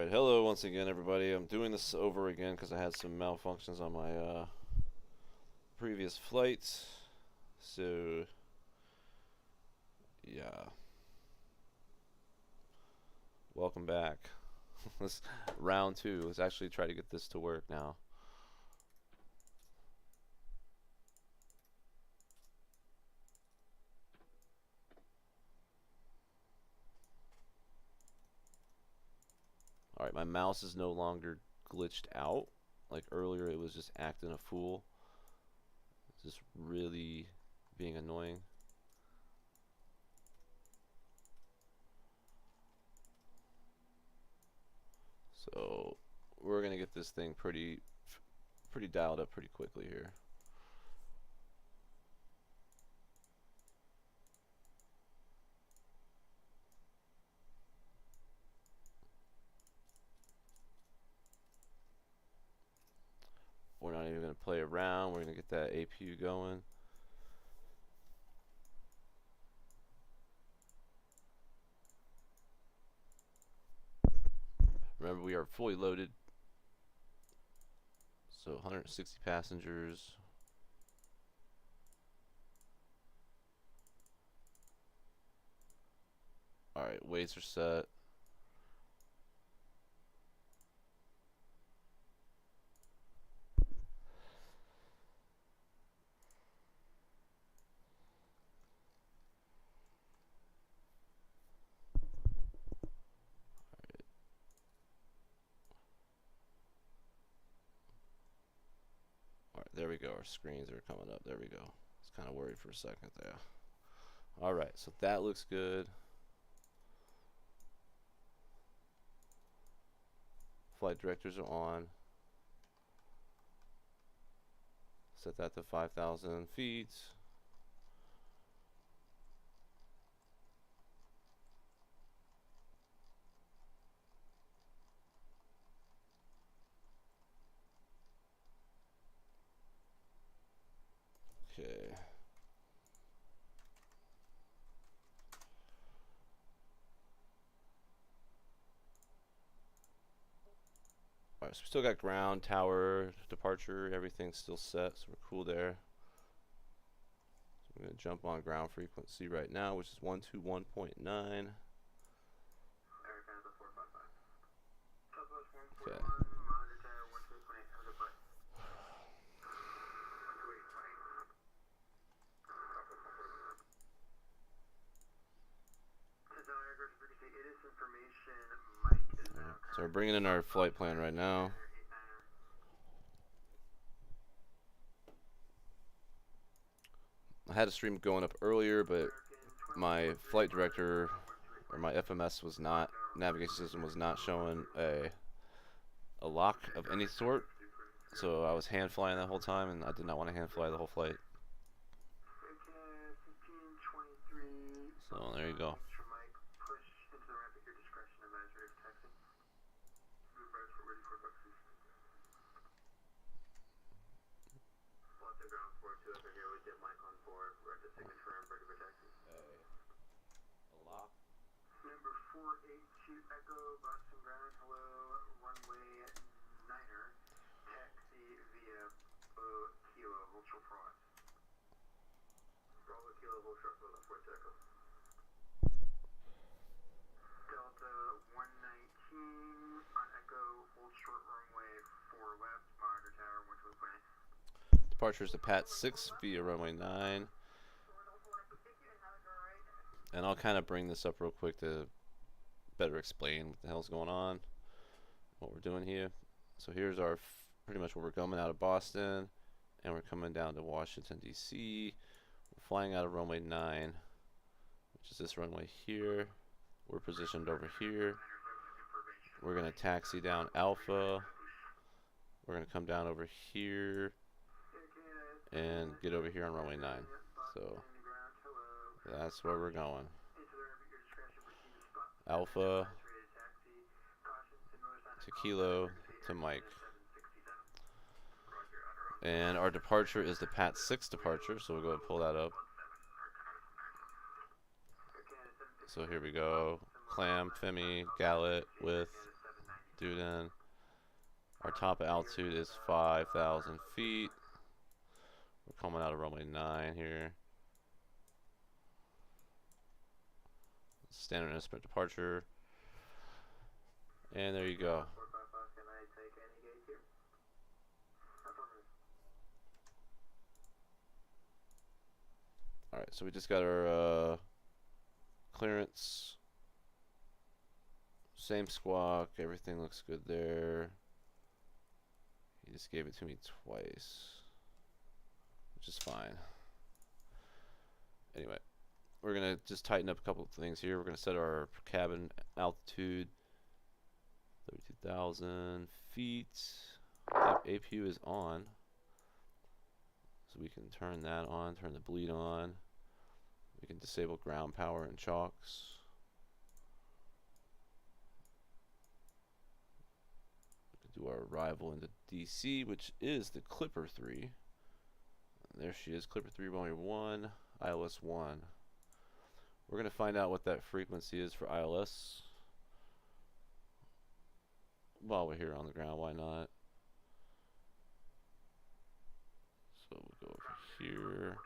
Alright, hello once again everybody. I'm doing this over again because I had some malfunctions on my previous flight. So, yeah. Welcome back. Let's round two. Let's actually try to get this to work now. Alright, my mouse is no longer glitched out. Like earlier it was just acting a fool. It's just really being annoying. So we're gonna get this thing pretty dialed up pretty quickly here. We're not even gonna play around. We're gonna get that APU going. Remember, we are fully loaded. So 160 passengers. Alright, weights are set. Alright, there we go. Our screens are coming up. There we go. I was kind of worried for a second there. Alright, so that looks good. Flight directors are on. Set that to 5,000 feet. Okay. Alright, so we still got ground, tower, departure, everything's still set, so we're cool there. So I'm going to jump on ground frequency right now, which is 121.9. Okay. So we're bringing in our flight plan right now. I had a stream going up earlier, but my flight director or my FMS was not, navigation system was not showing a lock of any sort. So I was hand flying that whole time, and I did not want to hand fly the whole flight. So there you go. Number 482 Echo, Vatsim ground, hello, runway 9er, taxi via Kilo, hold short for us. Bravo Kilo, hold short for the 4 Echo. Delta 119 on Echo, hold short runway 4 left, monitor tower, 120. Departure is to Pat 6 via runway 9. And I'll kind of bring this up real quick to better explain what the hell's going on, what we're doing here. So here's our pretty much where we're coming out of Boston, and we're coming down to Washington D.C. We're flying out of runway 9, which is this runway here. We're positioned over here. We're going to taxi down Alpha. We're going to come down over here and get over here on runway 9. So that's where we're going. Alpha to Kilo to Mike. And our departure is the Pat 6 departure, so we'll go ahead and pull that up. So here we go. Clam, Femi, Gallet with dude in. Our top altitude is 5,000 feet. We're coming out of runway 9 here. Standard instrument departure. And there you go. Alright, so we just got our clearance. Same squawk, everything looks good there. He just gave it to me twice, which is fine. Anyway, we're gonna just tighten up a couple of things here. We're gonna set our cabin altitude 32,000 feet. APU is on, so we can turn that on, turn the bleed on. We can disable ground power and chocks. We can do our arrival into DC, which is the Clipper 3. And there she is, Clipper 3 runway 1, ILS 1. We're going to find out what that frequency is for ILS while we're here on the ground. Why not? So we'll go over here.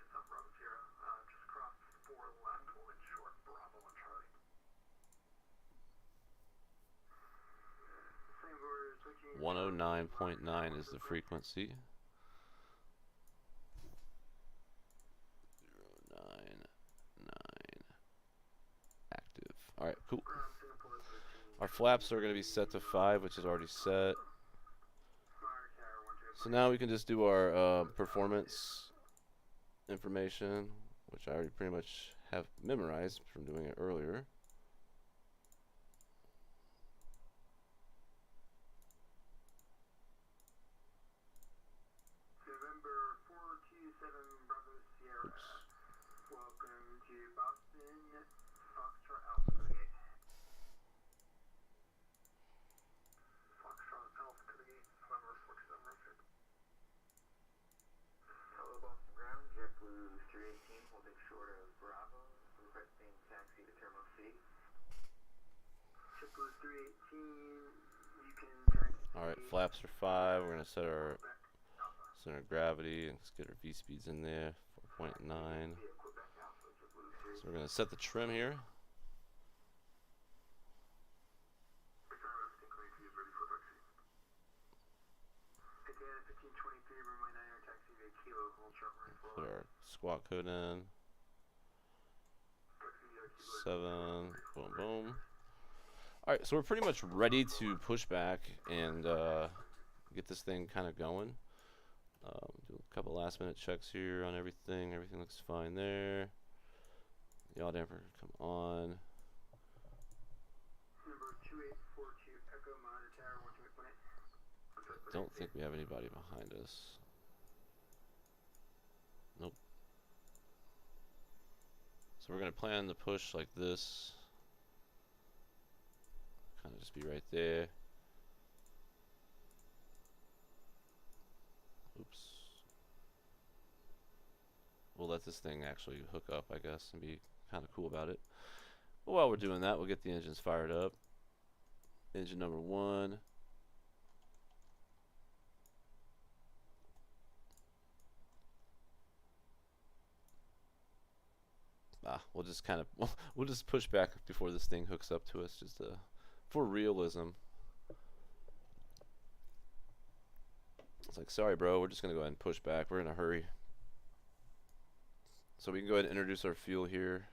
Switching 109.9 is the frequency. 099 active. Alright, cool. Our flaps are going to be set to 5, which is already set. So now we can just do our performance information, which I already pretty much have memorized from doing it earlier. November 427 Bravo Sierra. Oops. Welcome to Boston, Foxtrot Alpha to the gate. Foxtrot Alpha to the gate, November 427 Bravo. Hello Boston ground, JetBlue 318 holding short of Bravo, requesting taxi to Terminal C. JetBlue 318, you can taxi. Alright, flaps are 5. We're going to set our center of gravity and let's get our V speeds in there, 4.9. So we're going to set the trim here. Put our squawk code in. 7, boom, boom. Alright, so we're pretty much ready to push back and get this thing kind of going. Do a couple last minute checks here on everything. Everything looks fine there. The yaw damper come on. Number 2842 Echo Monitor Tower 128.8. I don't think we have anybody behind us. Nope. So we're going to plan the push like this. Kind of just be right there. Oops. We'll let this thing actually hook up, I guess, and be kind of cool about it. But while we're doing that, we'll get the engines fired up. Engine number 1. We'll just kind of we'll just push back before this thing hooks up to us, just for realism. It's like, sorry, bro, we're just gonna go ahead and push back. We're in a hurry. So we can go ahead and introduce our fuel here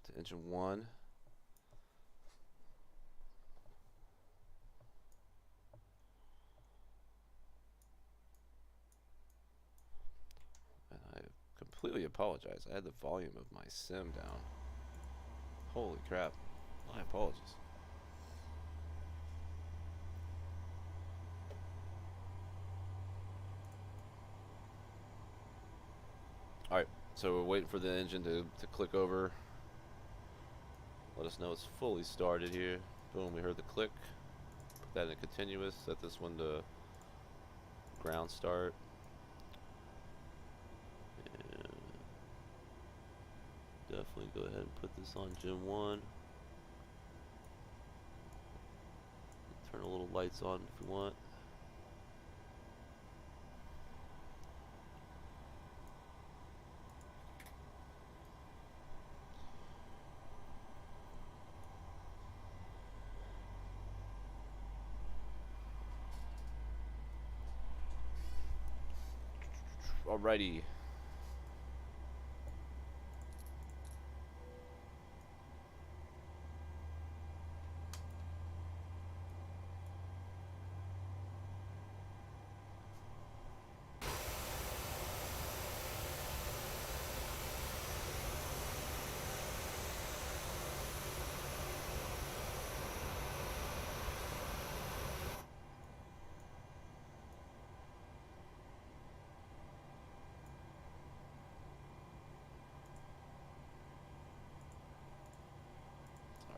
to engine 1. And I completely apologize. I had the volume of my sim down. Holy crap. My apologies. Alright, so we're waiting for the engine to click over. Let us know it's fully started here. Boom, we heard the click. Put that in continuous. Set this one to ground start. And definitely go ahead and put this on Gen 1. Turn a little lights on if you want. Alrighty.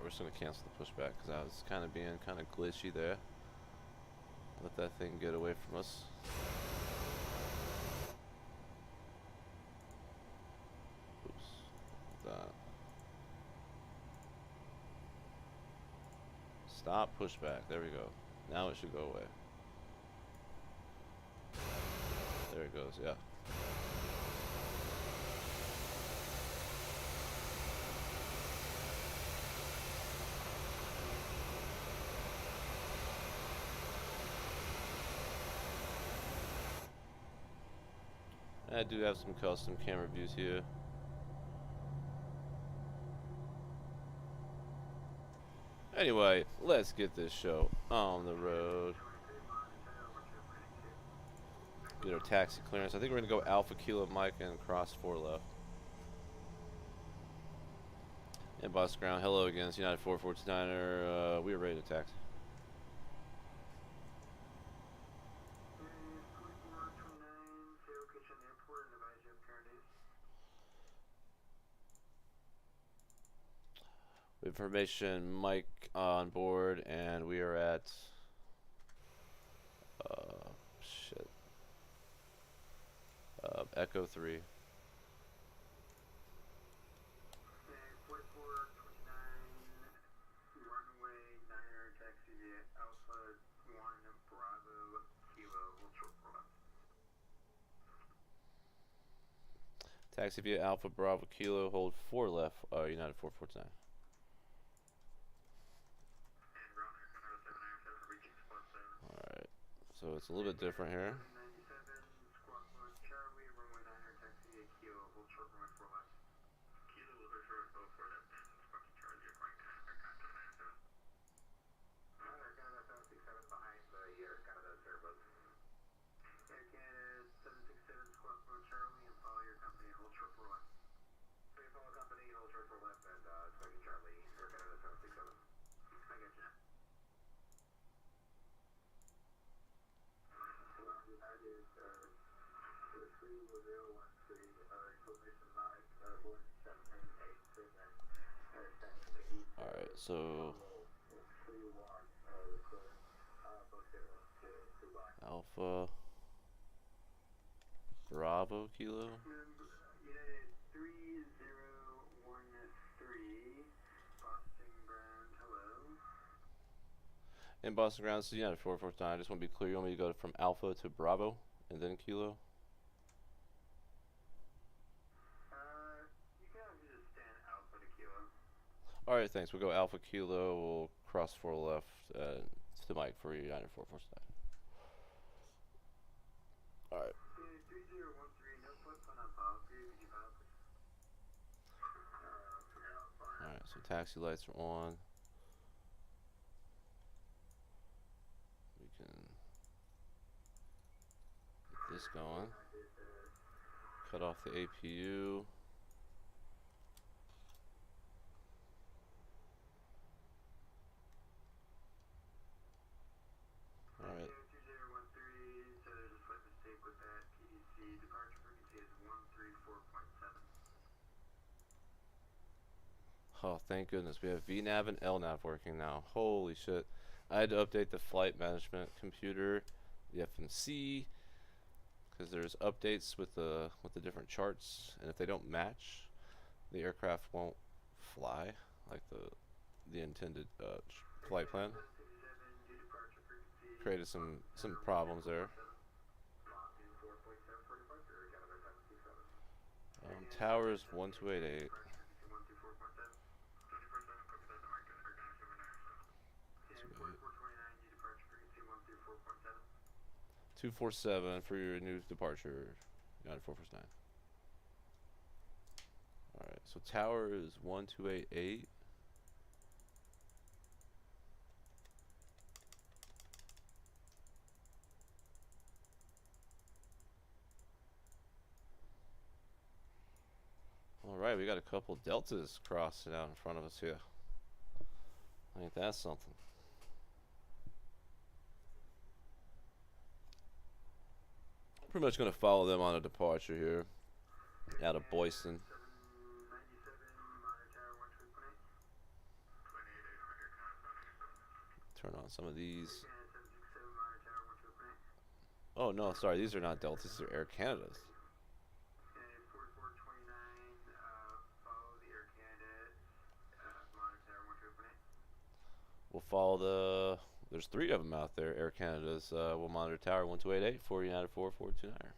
We're just gonna cancel the pushback because I was kind of being kind of glitchy there. Let that thing get away from us. Oops. That. Stop pushback. There we go. Now it should go away. There it goes. Yeah. I do have some custom camera views here. Anyway, let's get this show on the road. Get our taxi clearance. I think we're gonna go Alpha Kilo Mike and cross 4 left. And Boss Ground, hello again. It's United 4429er. We are ready to taxi. Information, Mike on board, and we are at shit. Echo 3. Taxi via Alpha Bravo Kilo, hold 4 left, United 4429. Alright, so it's a little bit different here. Alright, so Alpha Bravo Kilo. In Boston Ground, so United 4429. I just want to be clear. You want me to go from Alpha to Bravo and then Kilo? You can just stand Alpha to Kilo. Alright, thanks. We'll go Alpha Kilo. We'll cross 4 left to Mike for United 4429. Alright. 3013, no flips on policy. Could you file, please? Alright, so taxi lights are on. We can get this going. Cut off the APU. Alright. 2013, so there's a slight mistake with that PDC. Departure frequency is 134.7. Oh, thank goodness. We have VNAV and LNAV working now. Holy shit. I had to update the flight management computer, the FMC, because there's updates with the different charts, and if they don't match, the aircraft won't fly like the intended flight plan. created some problems there. Towers 1288. 247 for your new departure. United 449. Alright, so tower is 1288. Alright, we got a couple deltas crossing out in front of us here. Ain't that something? Pretty much going to follow them on a departure here out of Boyston. Turn on some of these. Oh no, sorry, these are not deltas, these are Air Canadas. We'll follow the, there's 3 of them out there, Air Canadas. We'll monitor tower 1288 for United 4429.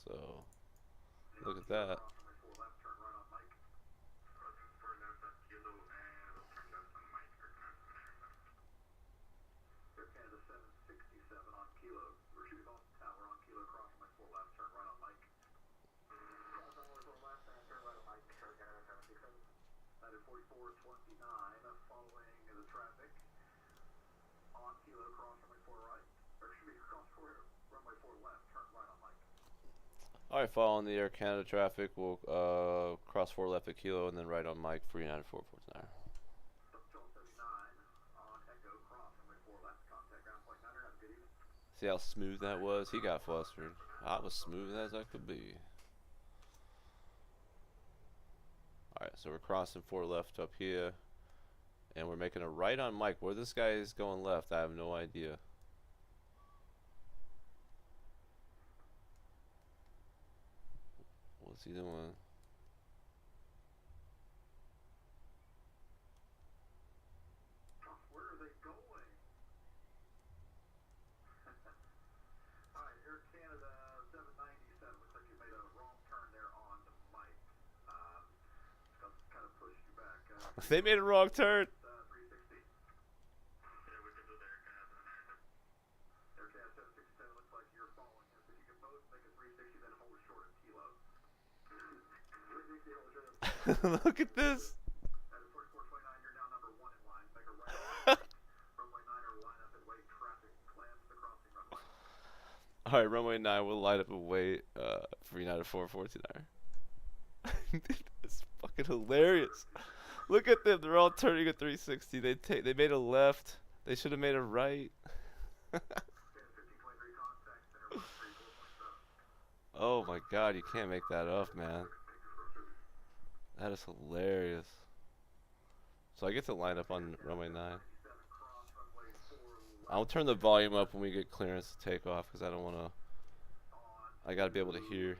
So, look at that. Following the traffic on Kilo, cross runway 4 right, or should we cross runway 4 left, turn right on Mike. Alright, following the Air Canada traffic, we'll cross 4 left at Kilo and then right on Mike for United 449. See how smooth that was? He got flustered. I was smooth as I could be. Alright, so we're crossing 4 left up here. And we're making a right on Mike. Where this guy is going left, I have no idea. What's he doing? Where are they going? Alright, Air Canada 797. Looks like you made a wrong turn there on Mike. Kind of pushed you back. They made a wrong turn. 360. Yeah, we can do the Air Canada 797. Air Canada 767 looks like you're following him. If you can both make a 360, then hold short of Kilo. 360, hold short of Look at this. At 4429, you're now number 1 in line. Make a right. Runway 9 or line up and wait. Traffic clams the crossing runway. Alright, runway 9 will light up and wait for United 449. It's fucking hilarious. Look at them, they're all turning a 360. They made a left. They should have made a right. Oh my god, you can't make that up, man. That is hilarious. So I get to line up on runway 9. I'll turn the volume up when we get clearance to take off because I don't want to. I got to be able to hear.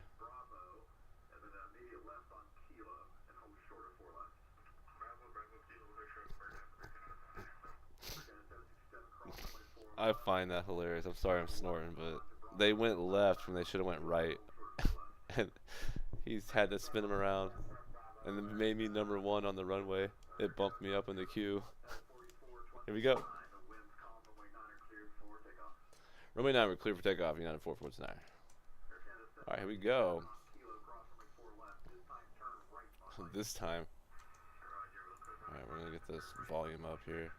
I find that hilarious. I'm sorry I'm snorting, but they went left when they should have went right. And he's had to spin him around. And then made me number 1 on the runway. It bumped me up in the queue. Here we go. Runway 9, we're clear for takeoff. United 449. Alright, here we go. This time. Alright, we're going to get this volume up here.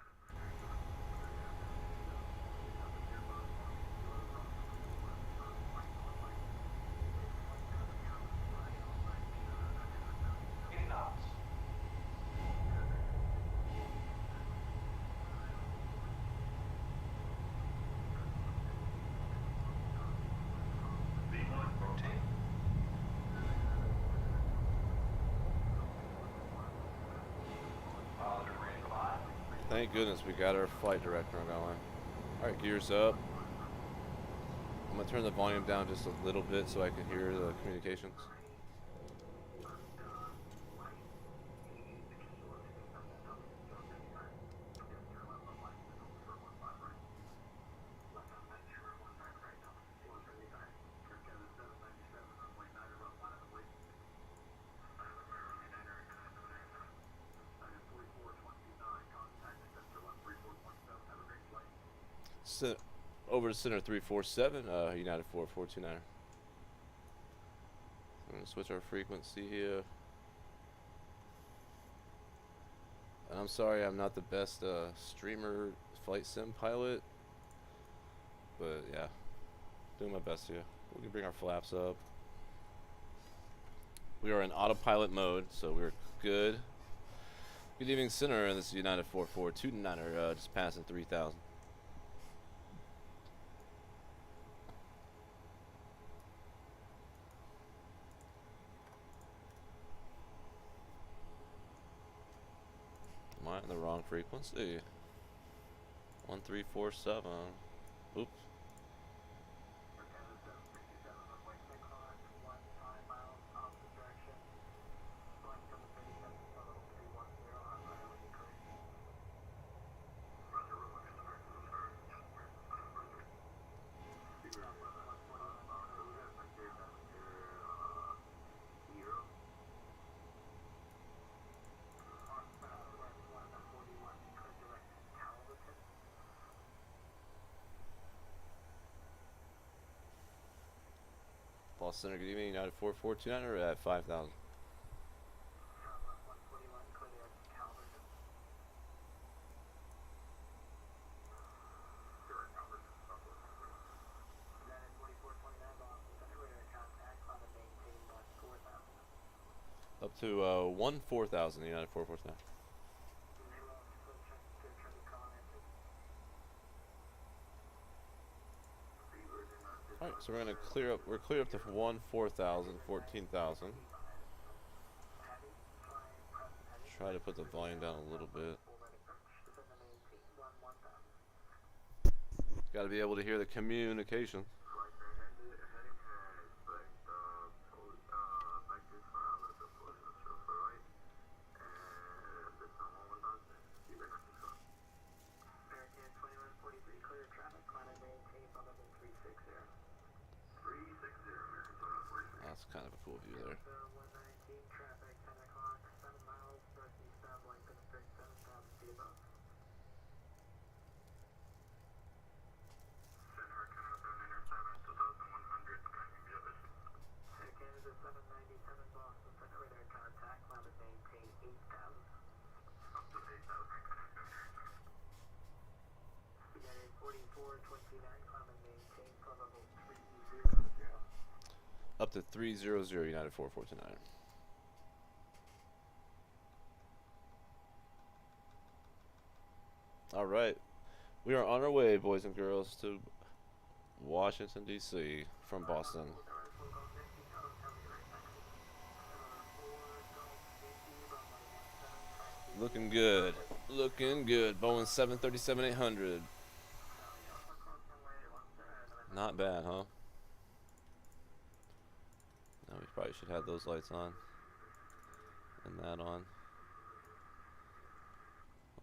Thank goodness we got our flight director going. Alright, gears up. I'm going to turn the volume down just a little bit so I can hear the communications. over to center 347, United 4429er. We're gonna switch our frequency here. And I'm sorry, I'm not the best streamer flight sim pilot, but yeah, doing my best here. We can bring our flaps up. We are in autopilot mode, so we're good. Good evening, center, and this is United 4429er, just passing 3,000. Am I in the wrong frequency? 1347. Oops. Ball Center, good evening, United 4429er at 5,000. Up to 4,000, United 4429. Alright, so we're gonna clear up. We're clear up to 4,000, 14,000. Try to put the volume down a little bit. Got to be able to hear the communication. That's kind of a cool view there. Up to 300, United 4429. All right, we are on our way, boys and girls, to Washington, D.C. from Boston. Looking good. Looking good. Boeing 737-800. Not bad, huh? Now we probably should have those lights on. And that on.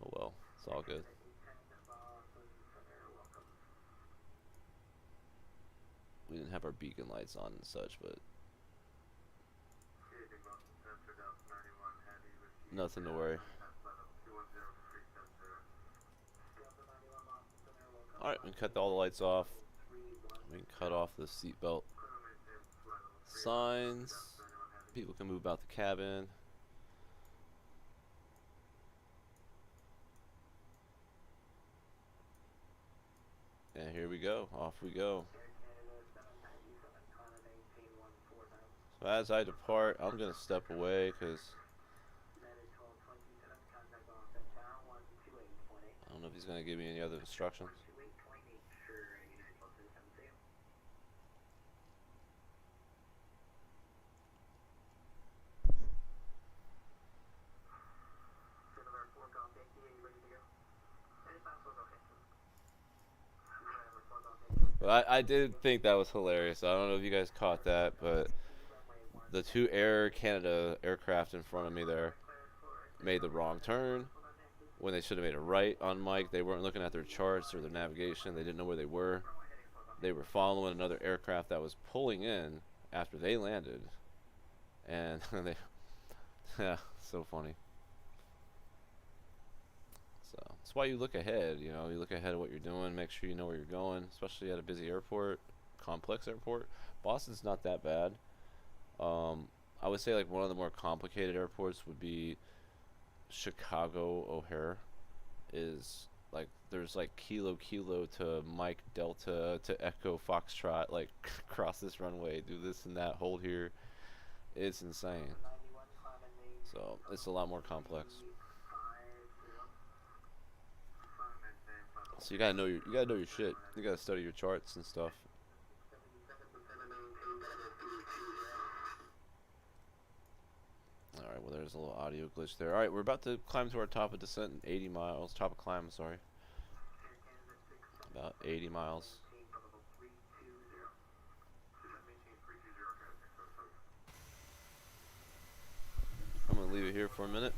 Oh well, it's all good. We didn't have our beacon lights on and such, but nothing to worry. Alright, we can cut all the lights off. We can cut off the seatbelt signs. People can move about the cabin. And here we go. Off we go. So as I depart, I'm going to step away because I don't know if he's going to give me any other instructions. But I did think that was hilarious. I don't know if you guys caught that, but the two Air Canada aircraft in front of me there made the wrong turn when they should have made a right on mic. They weren't looking at their charts or their navigation. They didn't know where they were. They were following another aircraft that was pulling in after they landed. And they, yeah, so funny. So that's why you look ahead. You know, you look ahead at what you're doing. Make sure you know where you're going, especially at a busy airport, complex airport. Boston's not that bad. Um, I would say like one of the more complicated airports would be Chicago O'Hare. Is like there's like kilo kilo to Mike Delta to Echo Foxtrot like cross this runway, do this and that, hold here. It's insane. 91, climb and maintain So it's a lot more complex. 5050. Climb and maintain final So you gotta know your shit. You gotta study your charts and stuff. 77% and maintain that at 320. All right, well there's a little audio glitch there. All right, we're about to climb to our top of descent in 80 miles. Top of climb, sorry. Air Canada 6 About 80 miles. maintain for level 320. Should I maintain 320 Canada 607? I'm gonna leave it here for a minute.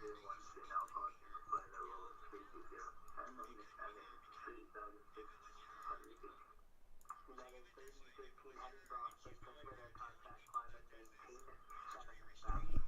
1 Alpha, flight level 320, and then 3,600 feet. United 13, Bronx, please consider contact climb and maintain 7,000.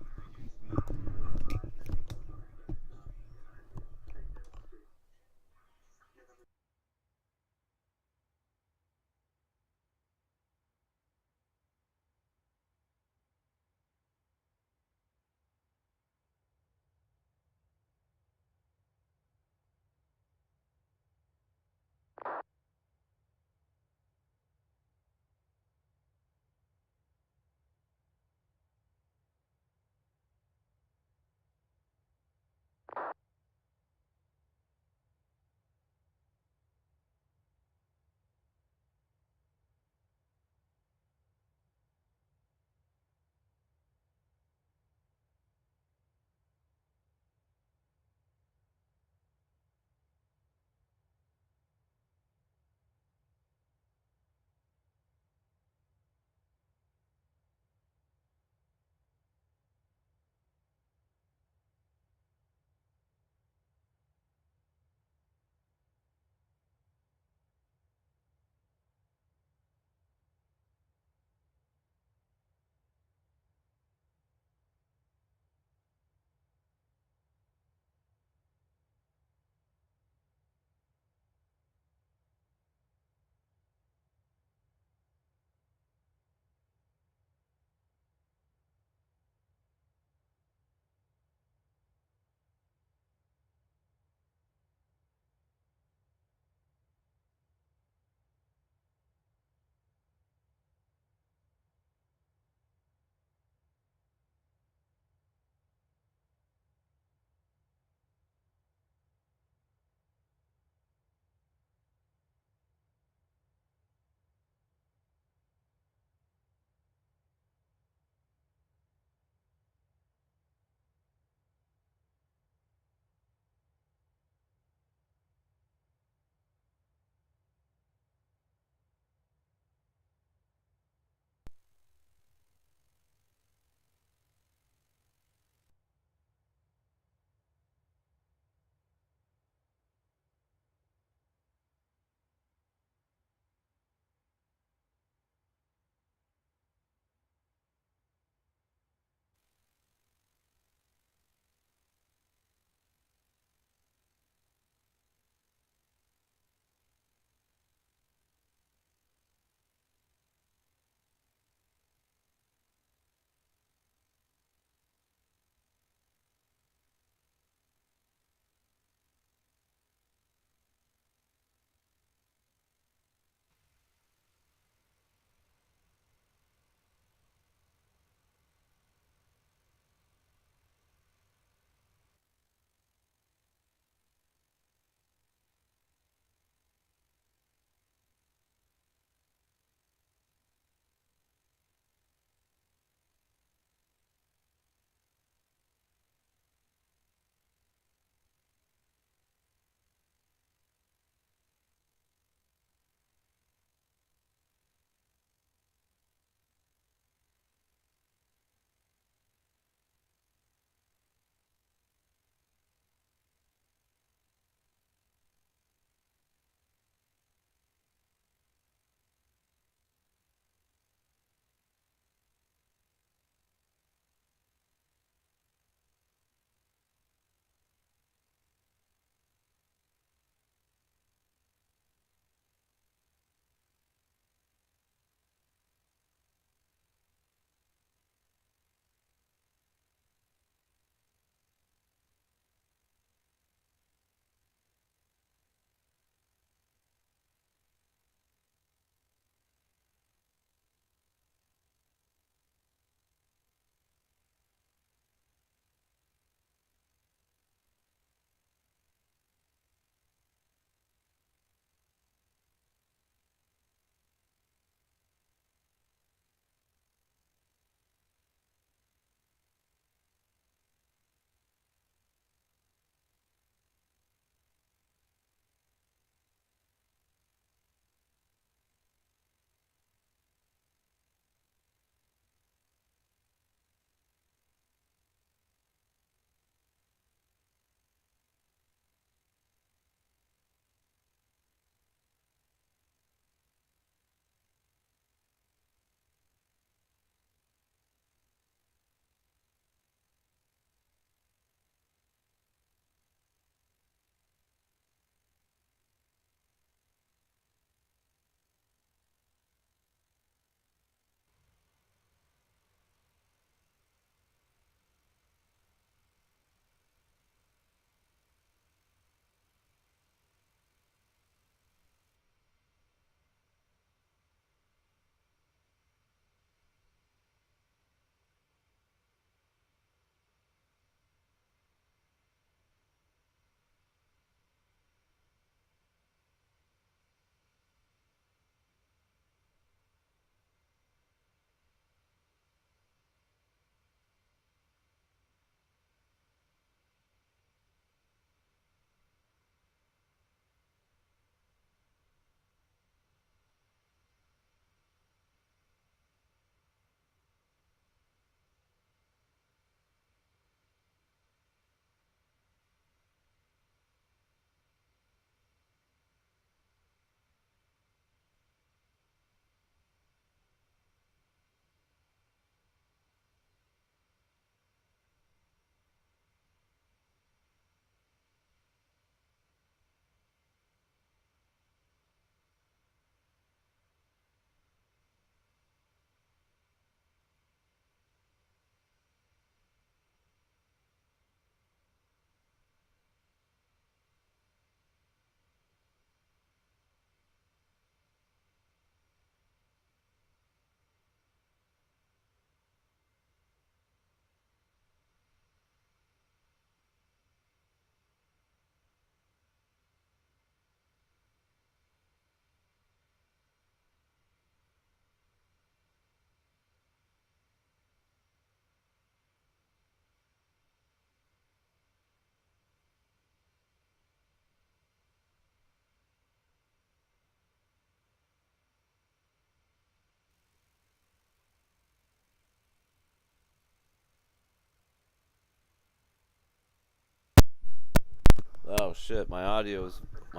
Oh shit, my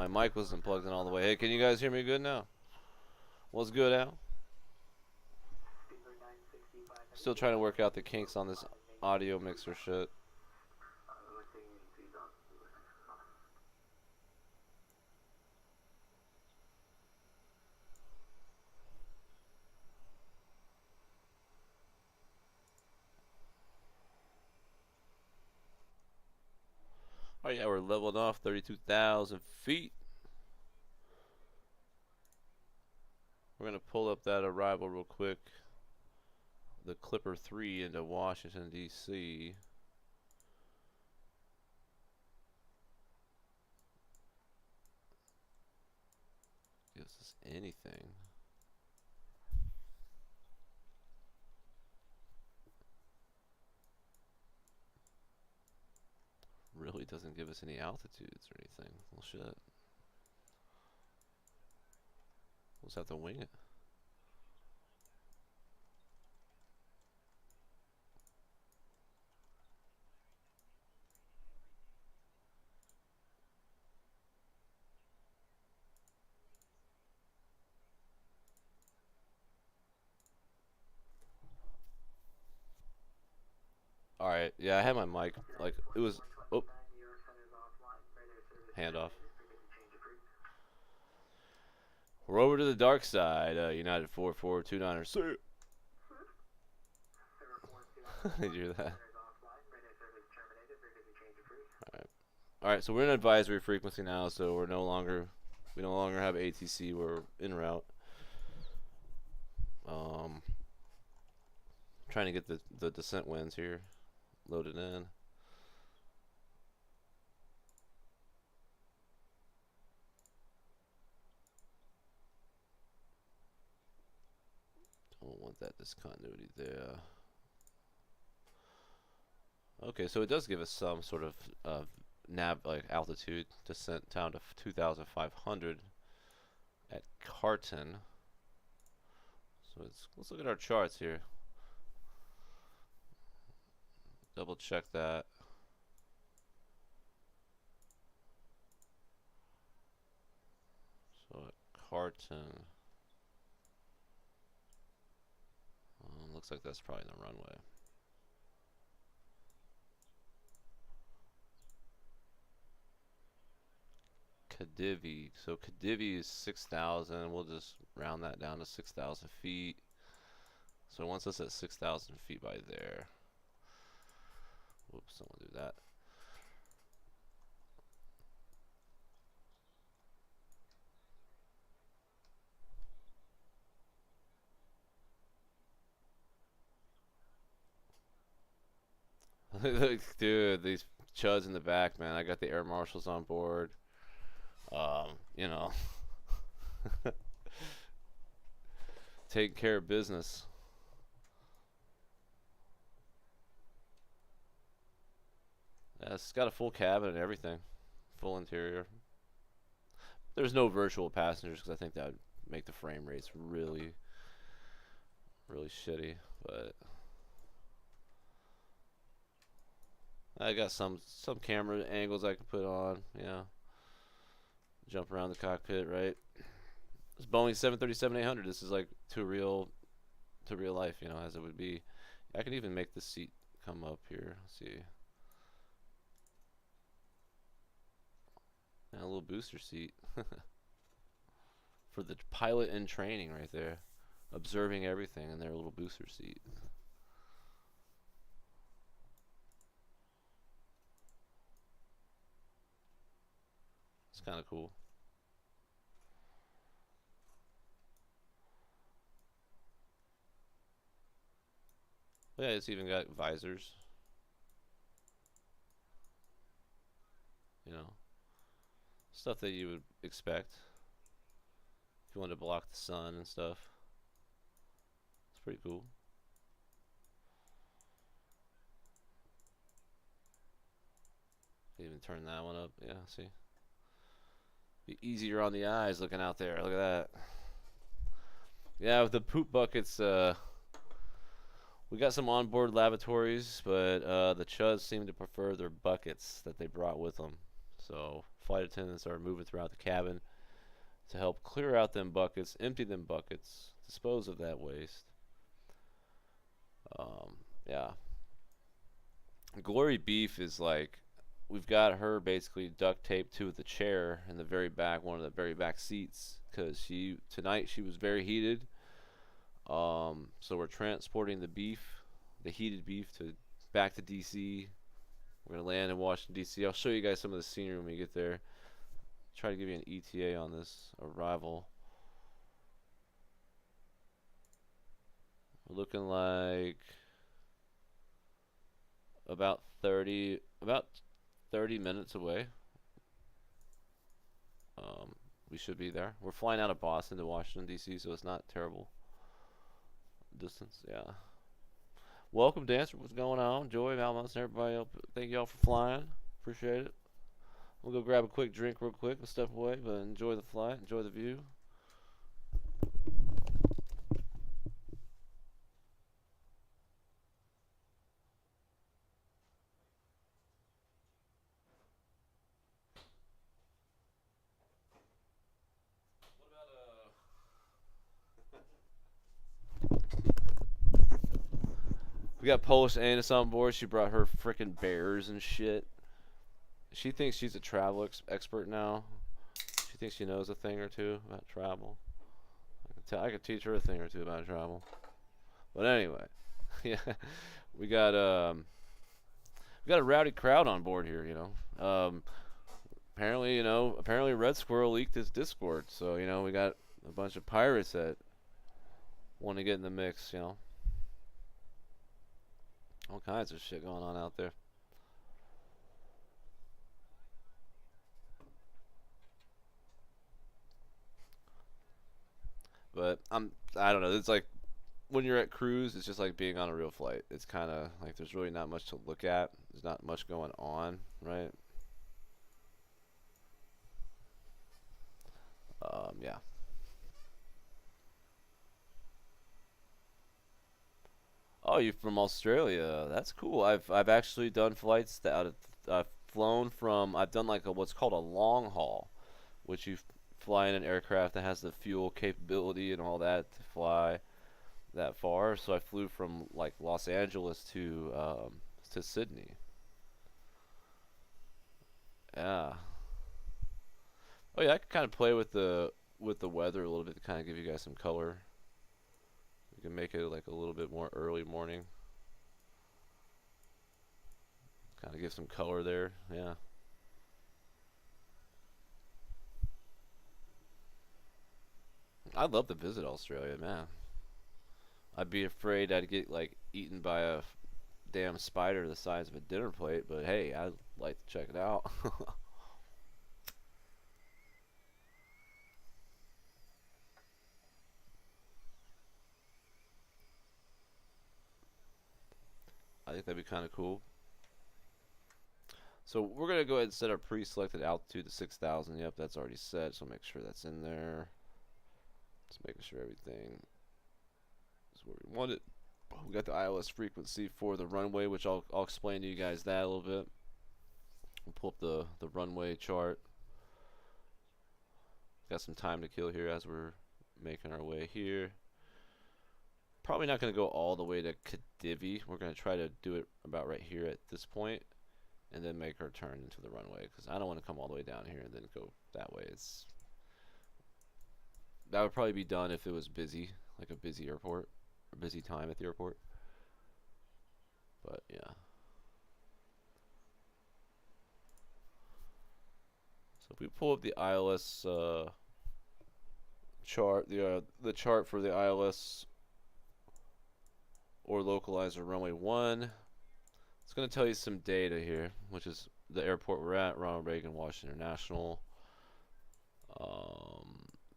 mic wasn't plugged in all the way. Hey, can you guys hear me good now? What's good, Al? Still trying to work out the kinks on this audio mixer shit. Oh yeah, we're leveling off 32,000 feet. We're gonna pull up that arrival real quick. The Clipper 3 into Washington D.C. Gives us anything. Really doesn't give us any altitudes or anything. Well, shit. We'll just have to wing it. Alright, yeah, I had my mic, like, it was, oh, handoff. We're over to the dark side, United 4429er, sir. Did you hear that? Alright, so we're in advisory frequency now, so we no longer have ATC, we're en route. Trying to get the descent winds here loaded in. Don't want that discontinuity there. Okay, so it does give us some sort of like altitude descent down to 2,500 at Carton. So let's look at our charts here. Double check that. So at Carton, looks like that's probably the runway. Khedive. So Khedive is 6,000. We'll just round that down to 6,000 feet. So it wants us at 6,000 feet by there. Whoops, don't want to do that. Dude, these chuds in the back, man. I got the air marshals on board. You know, taking care of business. Yeah, it's got a full cabin and everything, full interior. There's no virtual passengers because I think that would make the frame rates really, really shitty. But I got some camera angles I can put on. Yeah, jump around the cockpit, right? This Boeing 737-800. This is like to real life, you know, as it would be. I can even make the seat come up here. Let's see. And a little booster seat for the pilot in training right there, observing everything in their little booster seat. It's kind of cool. Yeah, it's even got visors. You know, stuff that you would expect if you wanted to block the sun and stuff. It's pretty cool. Even turn that one up. Yeah, see. Be easier on the eyes looking out there. Look at that. Yeah, with the poop buckets, we got some onboard lavatories, but the chuds seem to prefer their buckets that they brought with them. So flight attendants are moving throughout the cabin to help clear out them buckets, empty them buckets, dispose of that waste. Yeah. Glory Beef is like, we've got her basically duct taped to the chair in the very back, one of the very back seats, because tonight she was very heated. So we're transporting the heated beef, back to DC. We're gonna land in Washington DC. I'll show you guys some of the scenery when we get there. Try to give you an ETA on this arrival. We're looking like about 30 minutes away. We should be there. We're flying out of Boston to Washington DC, so it's not terrible distance. Yeah. Welcome, Dancer. What's going on? Joy, Valmont, and everybody else. Thank y'all for flying. Appreciate it. We'll go grab a quick drink real quick and step away, but enjoy the flight. Enjoy the view. We got Polish Anus on board. She brought her freaking bears and shit. She thinks she's a travel expert now. She thinks she knows a thing or two about travel. I could teach her a thing or two about travel. But anyway, yeah, we got a rowdy crowd on board here. Apparently Red Squirrel leaked his Discord, so we got a bunch of pirates that want to get in the mix. All kinds of shit going on out there. But I don't know. It's like when you're at cruise, it's just like being on a real flight. It's kind of like there's really not much to look at. There's not much going on, right? Yeah. Oh, you're from Australia. That's cool. I've actually done flights that I've flown from. I've done like what's called a long haul, which you fly in an aircraft that has the fuel capability and all that to fly that far. So I flew from like Los Angeles to Sydney. Yeah. Oh yeah, I can kind of play with the weather a little bit to kind of give you guys some color. We can make it like a little bit more early morning. Kind of give some color there. Yeah. I'd love to visit Australia, man. I'd be afraid I'd get like eaten by a damn spider the size of a dinner plate, but hey, I'd like to check it out. I think that'd be kind of cool. So we're gonna go ahead and set our pre-selected altitude to 6,000. Yep, that's already set. So make sure that's in there. Just making sure everything is where we want it. We got the ILS frequency for the runway, which I'll explain to you guys that a little bit. We'll pull up the runway chart. Got some time to kill here as we're making our way here. Probably not going to go all the way to Kadivi. We're going to try to do it about right here at this point, and then make our turn into the runway, because I don't want to come all the way down here and then go that way. That would probably be done if it was busy, like a busy airport, or busy time at the airport. But yeah. So if we pull up the ILS chart, the chart for the ILS or localizer runway 1, it's going to tell you some data here, which is the airport we're at, Ronald Reagan Washington International.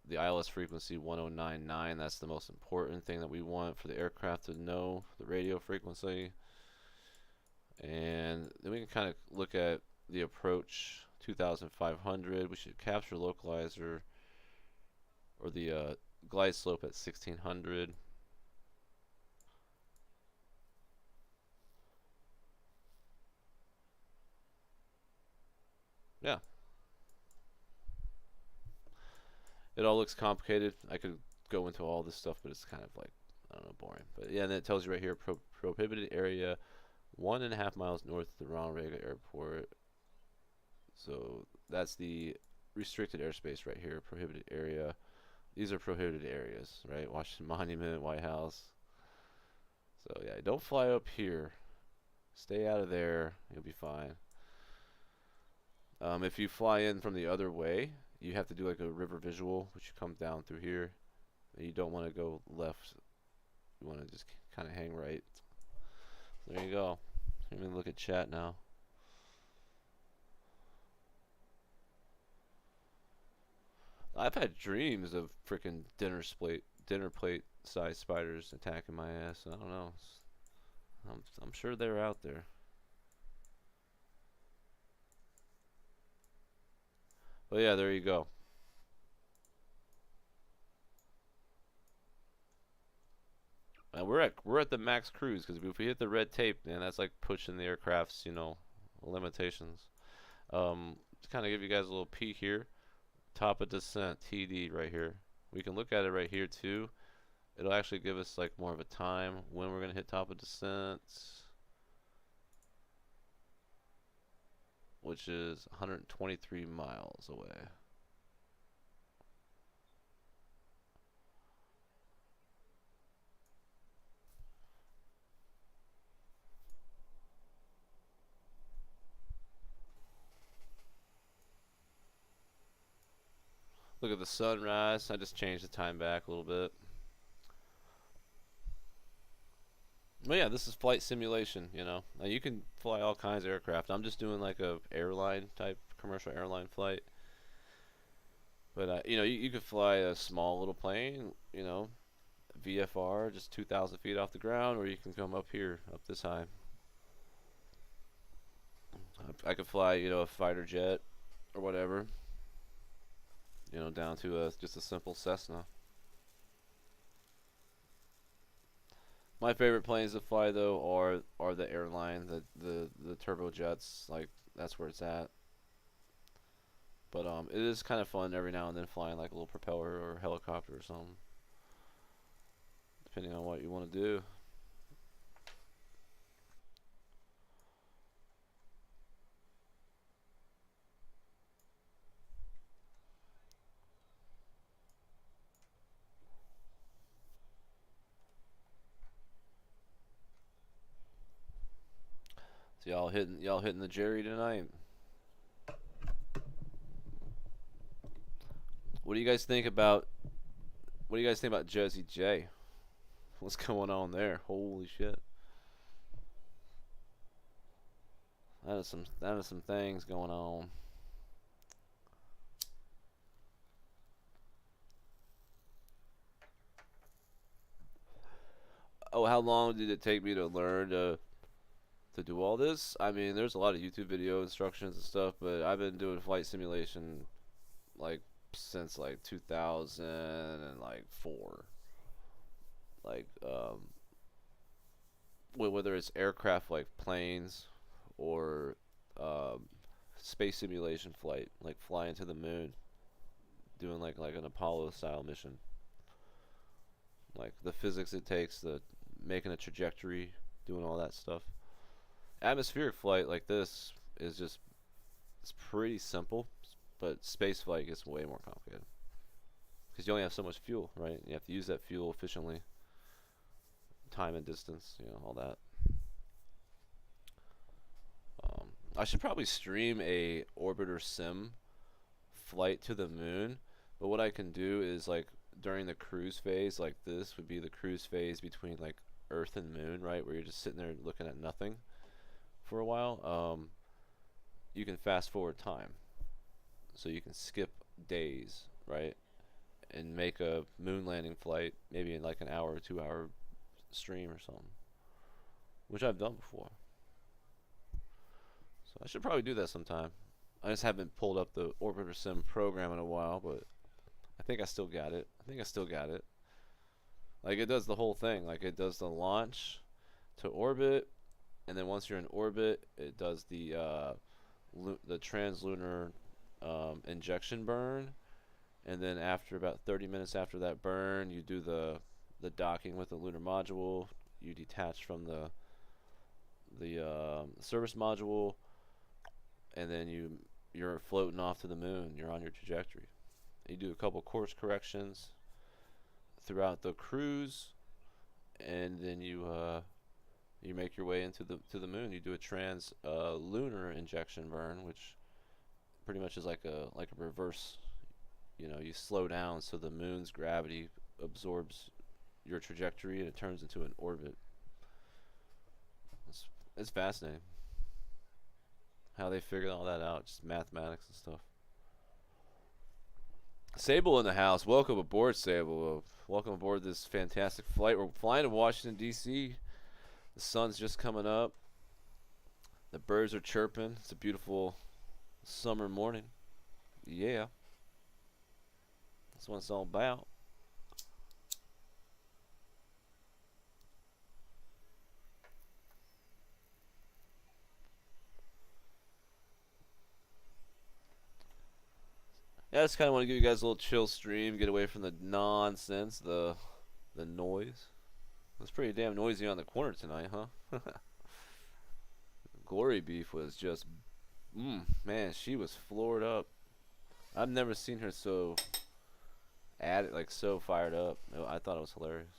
The ILS frequency 1099, that's the most important thing that we want for the aircraft to know, the radio frequency. And then we can kind of look at the approach 2500. We should capture localizer or the glide slope at 1600. Yeah, It all looks complicated. I could go into all this stuff, but it's kind of like, I don't know, boring. But yeah, and then it tells you right here, prohibited area, 1.5 miles north of the Ronald Reagan Airport. So that's the restricted airspace right here, prohibited area. These are prohibited areas, right? Washington Monument, White House. So yeah, don't fly up here. Stay out of there. You'll be fine. If you fly in from the other way, you have to do like a river visual, which you come down through here. And you don't want to go left. You want to just kind of hang right. So there you go. Let me look at chat now. I've had dreams of freaking dinner plate sized spiders attacking my ass. I don't know. I'm sure they're out there. But yeah, there you go. And we're at the max cruise because if we hit the red tape, man, that's like pushing the aircraft's limitations. To kind of give you guys a little peek here, top of descent TD right here. We can look at it right here too. It'll actually give us like more of a time when we're gonna hit top of descent, which is 123 miles away. Look at the sunrise. I just changed the time back a little bit. But yeah, this is flight simulation, Now you can fly all kinds of aircraft. I'm just doing like a airline type commercial airline flight. But you could fly a small little plane, VFR, just 2,000 feet off the ground, or you can come up here, up this high. I could fly, a fighter jet or whatever, down to just a simple Cessna. My favorite planes to fly though are the airline, the turbojets. Like that's where it's at. But it is kind of fun every now and then flying like a little propeller or helicopter or something, depending on what you want to do. So y'all hitting the Jerry tonight. What do you guys think about Jesse J? What's going on there? Holy shit. That is some things going on. Oh, how long did it take me to learn to do all this? I mean, there's a lot of YouTube video instructions and stuff, but I've been doing flight simulation like since like 2004. Like whether it's aircraft like planes or space simulation flight, like flying to the moon, doing like an Apollo style mission. Like the physics it takes, the making a trajectory, doing all that stuff. Atmospheric flight like this is just it's pretty simple, but space flight gets way more complicated because you only have so much fuel, right? You have to use that fuel efficiently, time and distance, all that. I should probably stream a orbiter sim flight to the moon, but what I can do is like during the cruise phase, like this would be the cruise phase between like Earth and Moon, right, where you're just sitting there looking at nothing for a while. You can fast forward time, so you can skip days, right, and make a moon landing flight maybe in like an hour or 2 hour stream or something, which I've done before. So I should probably do that sometime. I just haven't pulled up the Orbiter Sim program in a while, but I think I still got it. Like it does the whole thing. Like it does the launch to orbit, and then once you're in orbit, it does the translunar injection burn, And then after about 30 minutes after that burn, you do the docking with the lunar module. You detach from the service module, and then you're floating off to the moon. You're on your trajectory. You do a couple course corrections throughout the cruise, and then you make your way into the moon. You do a trans lunar injection burn, which pretty much is like a reverse. You slow down so the moon's gravity absorbs your trajectory and it turns into an orbit. It's fascinating how they figured all that out, just mathematics and stuff. Sable in the house. Welcome aboard, Sable. Welcome aboard this fantastic flight. We're flying to Washington, D.C. The sun's just coming up. The birds are chirping. It's a beautiful summer morning. Yeah. That's what it's all about. Yeah, I just kind of want to give you guys a little chill stream, get away from the nonsense, the noise. It's pretty damn noisy on the corner tonight, huh? Glory Beef was just, man, she was floored up. I've never seen her so so fired up. I thought it was hilarious.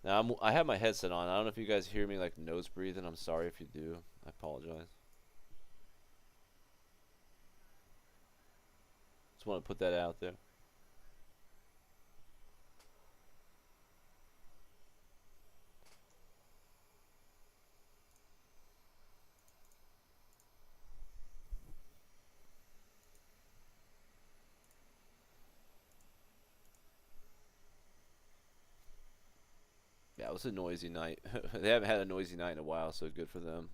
Now I have my headset on. I don't know if you guys hear me like nose breathing. I'm sorry if you do. I apologize. Just want to put that out there. Yeah, it was a noisy night. They haven't had a noisy night in a while, so good for them.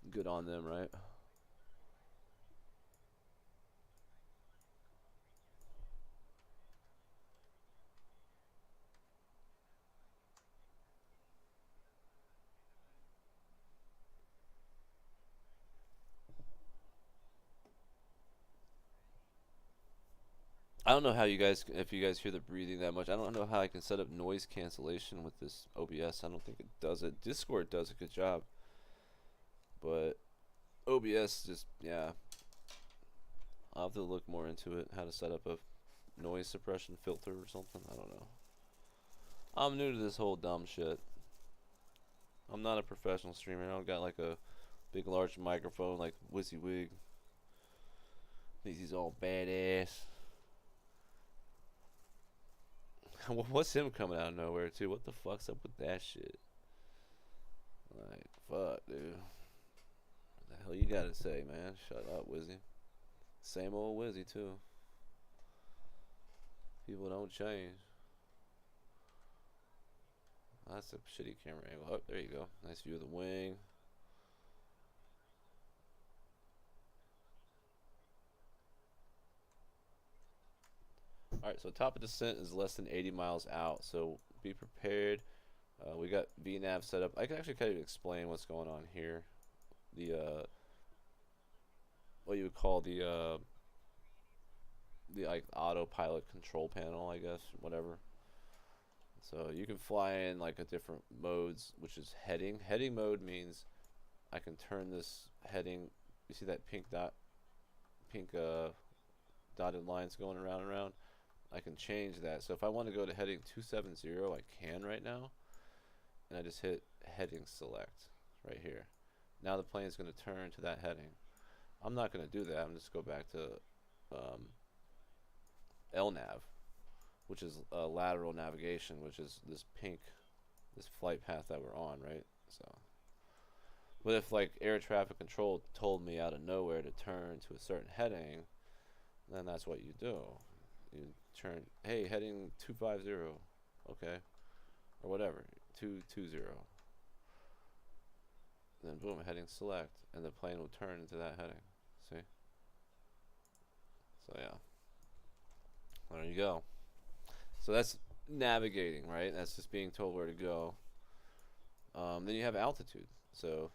Good on them, right? I don't know how if you guys hear the breathing that much. I don't know how I can set up noise cancellation with this OBS. I don't think it does it. Discord does a good job, but OBS just, yeah. I'll have to look more into it, how to set up a noise suppression filter or something. I don't know. I'm new to this whole dumb shit. I'm not a professional streamer. I don't got like a big large microphone like WYSIWYG. He's all badass. What's him coming out of nowhere too? What the fuck's up with that shit? Like, fuck, dude. What the hell you gotta say, man? Shut up, Wizzy. Same old Wizzy too. People don't change. That's a shitty camera angle. Oh, there you go. Nice view of the wing. Alright, so top of descent is less than 80 miles out, so be prepared. We got VNAV set up. I can actually kind of explain what's going on here. The what you would call the like autopilot control panel, I guess, whatever. So you can fly in like a different modes, which is heading. Heading mode means I can turn this heading. You see that pink dotted lines going around and around? I can change that. So if I want to go to heading 270, I can right now. And I just hit heading select right here. Now the plane is going to turn to that heading. I'm not going to do that. I'm just go back to LNAV, which is lateral navigation, which is this flight path that we're on, right? So, but if like air traffic control told me out of nowhere to turn to a certain heading, then that's what you do. You turn, hey, heading 250, okay, or whatever, 220. Then boom, heading select, and the plane will turn into that heading. See? So yeah, there you go. So that's navigating, right? That's just being told where to go. Then you have altitude. So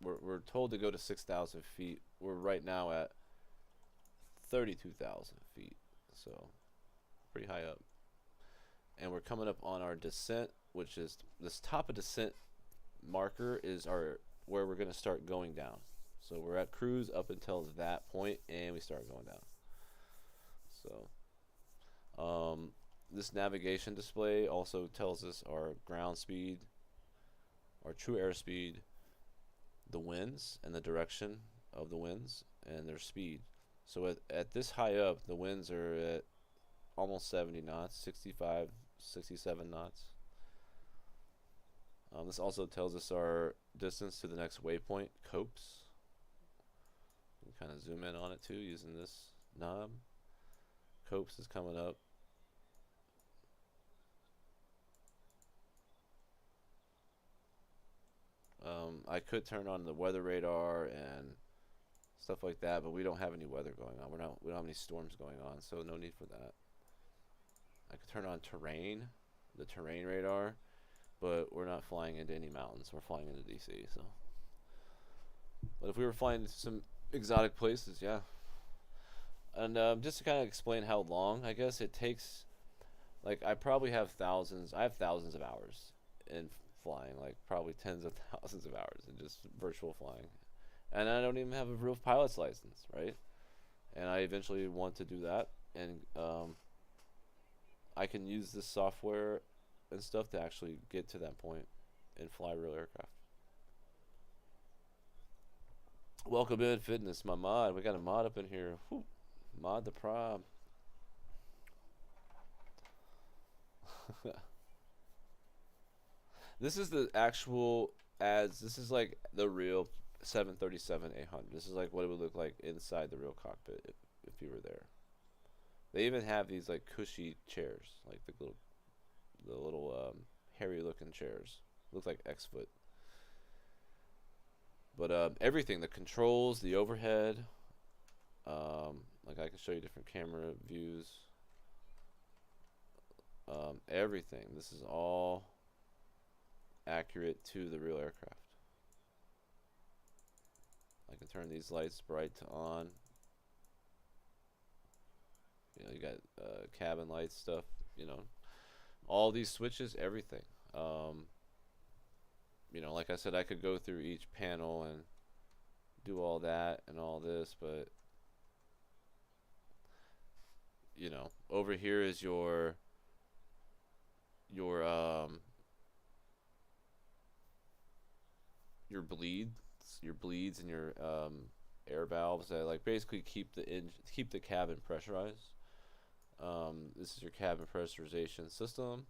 we're told to go to 6,000 feet. We're right now at 32,000 feet. So pretty high up. And we're coming up on our descent, which is this top of descent marker is our where we're going to start going down. So we're at cruise up until that point, and we start going down. So this navigation display also tells us our ground speed, our true airspeed, the winds and the direction of the winds, and their speed. So at this high up, the winds are at almost 70 knots, 65, 67 knots. This also tells us our distance to the next waypoint, COPES. You can kind of zoom in on it too using this knob. COPES is coming up. I could turn on the weather radar and stuff like that, but we don't have any weather going on. We don't have any storms going on, so no need for that. I could turn on the terrain radar, but we're not flying into any mountains. We're flying into DC. So, but if we were flying to some exotic places, yeah. And just to kind of explain how long, I guess it takes. Like I probably have thousands. I have thousands of hours in flying, like probably tens of thousands of hours in just virtual flying, and I don't even have a real pilot's license, right? And I eventually want to do that, and I can use this software and stuff to actually get to that point and fly real aircraft. Welcome in, Fitness, my mod. We got a mod up in here. Whew. Mod the prob. This is the actual ads. This is like the real 737-800. This is like what it would look like inside the real cockpit if you were there. They even have these like cushy chairs, like the little hairy looking chairs. Look like X-foot. But everything, the controls, the overhead, like I can show you different camera views. Everything. This is all accurate to the real aircraft. I can turn these lights bright to on. You know, you got cabin lights stuff. You know, all these switches, everything. You know, like I said, I could go through each panel and do all that and all this, but you know, over here is your bleeds and your air valves that like basically keep the cabin pressurized. This is your cabin pressurization system.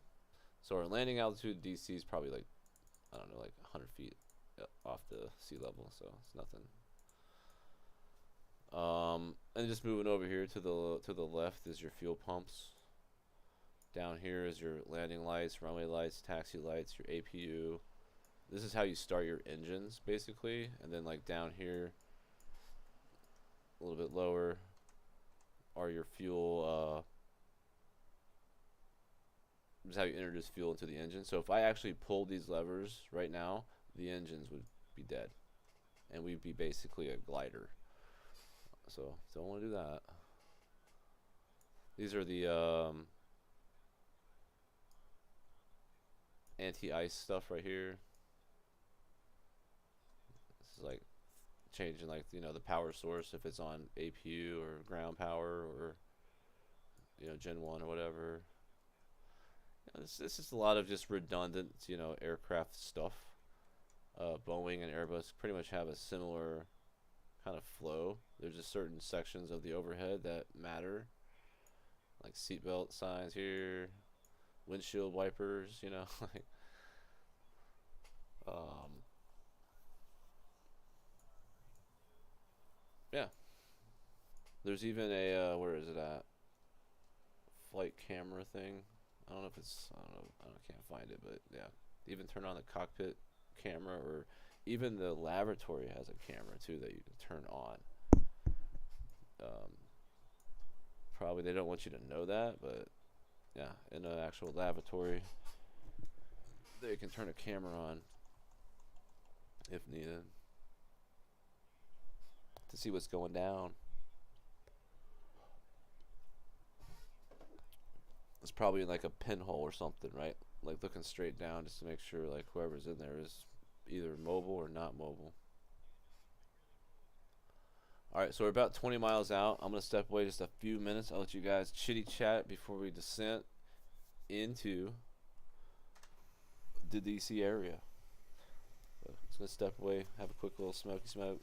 So our landing altitude DC is probably like, I don't know, like 100 feet off the sea level, so it's nothing. And just moving over here to the left is your fuel pumps. Down here is your landing lights, runway lights, taxi lights, your APU. This is how you start your engines, basically. And then like down here, a little bit lower, are your fuel. This is how you introduce fuel into the engine. So if I actually pulled these levers right now, the engines would be dead, and we'd be basically a glider. So don't want to do that. These are the anti-ice stuff right here. This is like changing, like, you know, the power source if it's on APU or ground power or, you know, Gen 1 or whatever. You know, this is a lot of just redundant, you know, aircraft stuff. Boeing and Airbus pretty much have a similar kind of flow. There's just certain sections of the overhead that matter, like seatbelt signs here, windshield wipers, you know, like yeah. There's even a where is it at? Flight camera thing. I don't know if it's, I don't know, I can't find it, but yeah. Even turn on the cockpit camera, or even the lavatory has a camera too that you can turn on. Probably they don't want you to know that, but yeah, in an actual lavatory, they can turn a camera on if needed to see what's going down. It's probably in like a pinhole or something, right? Like looking straight down just to make sure like whoever's in there is either mobile or not mobile. All right, so we're about 20 miles out. I'm gonna step away just a few minutes. I'll let you guys chitty chat before we descend into the DC area. So just gonna step away, have a quick little smoky smoke.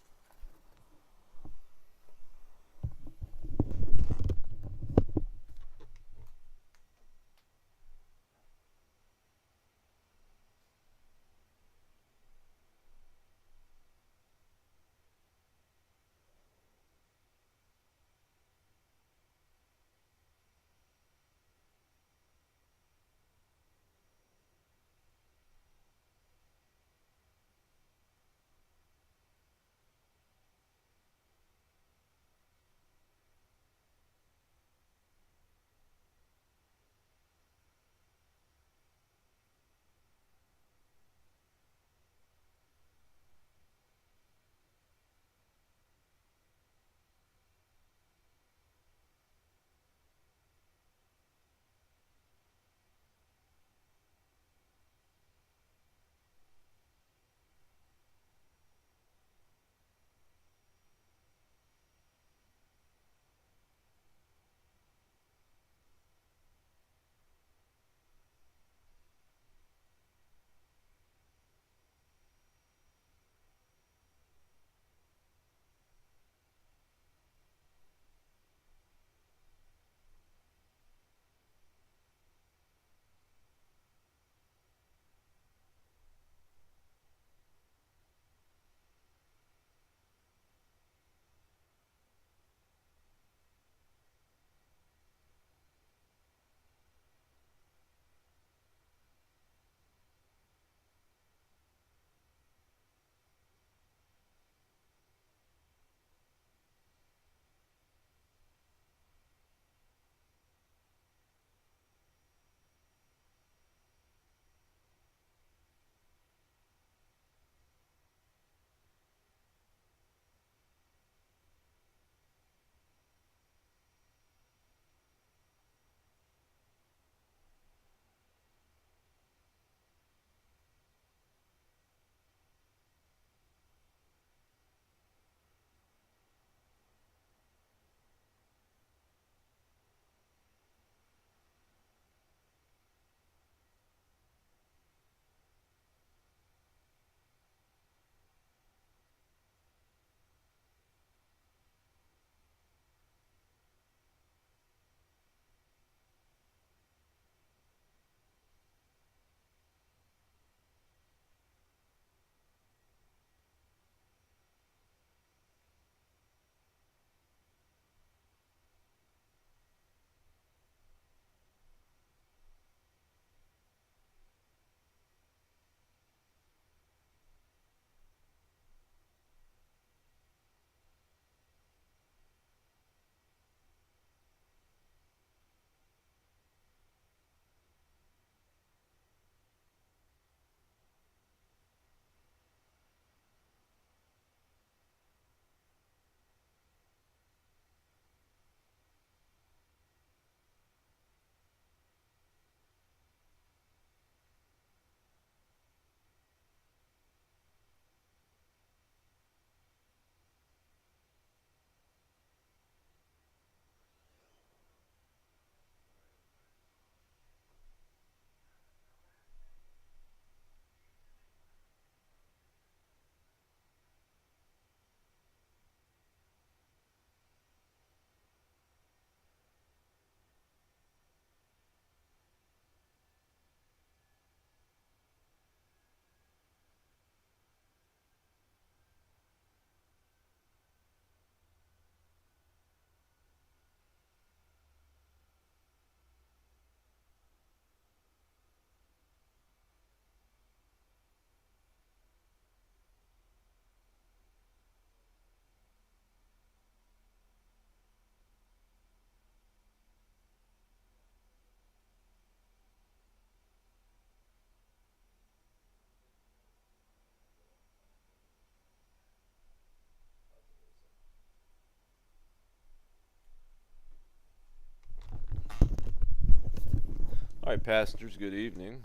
All right, passengers, good evening.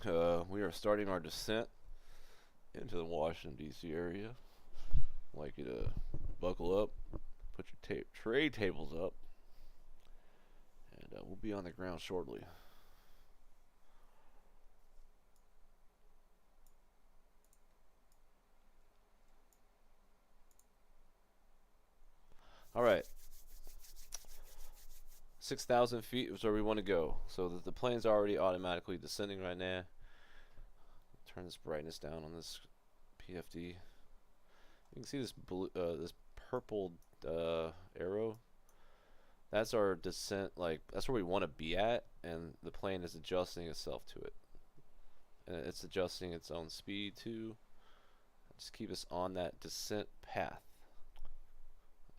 We are starting our descent into the Washington, D.C. area. I'd like you to buckle up, put your tray tables up, and we'll be on the ground shortly. All right, 6,000 feet is where we want to go. So the plane's already automatically descending right now. Turn this brightness down on this PFD. You can see this blue, this purple arrow. That's our descent. Like that's where we want to be at, and the plane is adjusting itself to it, and it's adjusting its own speed too. Just keep us on that descent path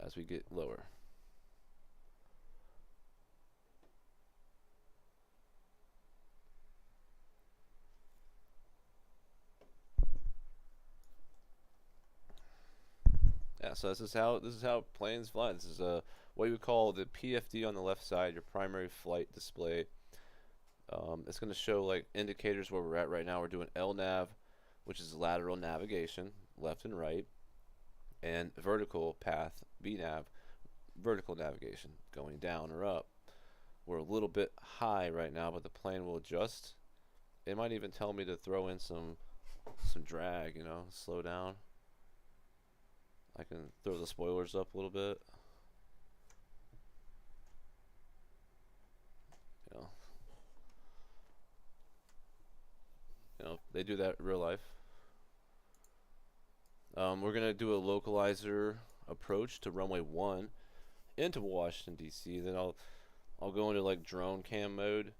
as we get lower. Yeah, so this is how planes fly. This is what you would call the PFD on the left side, your primary flight display. It's going to show like indicators where we're at right now. We're doing LNAV, which is lateral navigation, left and right, and vertical path, VNAV, vertical navigation, going down or up. We're a little bit high right now, but the plane will adjust. It might even tell me to throw in some drag, you know, slow down. I can throw the spoilers up a little bit. You know, they do that in real life. We're gonna do a localizer approach to runway 1 into Washington D.C. Then I'll go into like drone cam mode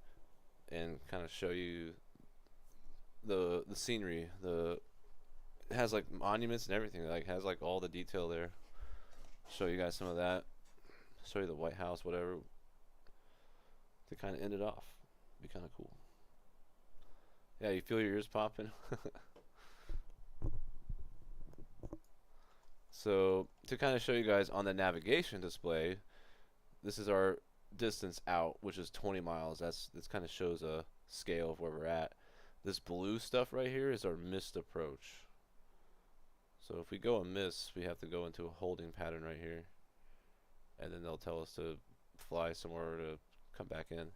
and kind of show you the scenery. It has like monuments and everything. Like has like all the detail there. Show you guys some of that. Show you the White House, whatever. To kind of end it off. Be kind of cool. Yeah, you feel your ears popping. So to kind of show you guys on the navigation display, this is our distance out, which is 20 miles. This kind of shows a scale of where we're at. This blue stuff right here is our missed approach. So if we go a miss, we have to go into a holding pattern right here, and then they'll tell us to fly somewhere to come back in.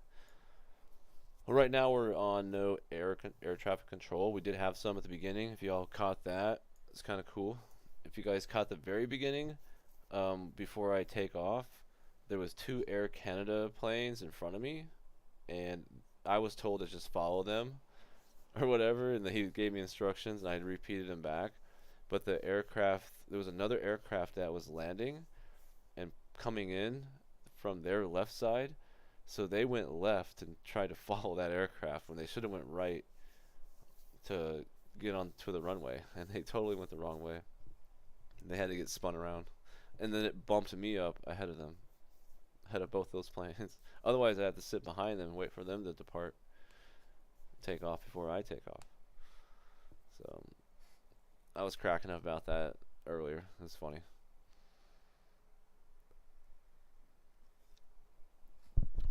Well, right now we're on no air traffic control. We did have some at the beginning. If y'all caught that, it's kind of cool. If you guys caught the very beginning, before I take off, there was 2 Air Canada planes in front of me, and I was told to just follow them or whatever, and he gave me instructions, and I repeated them back. But the aircraft, there was another aircraft that was landing and coming in from their left side, so they went left and tried to follow that aircraft when they should have went right to get onto the runway, and they totally went the wrong way. They had to get spun around, and then it bumped me up ahead of them, ahead of both those planes. Otherwise, I had to sit behind them and wait for them to depart, take off before I take off. So I was cracking up about that earlier. It was funny.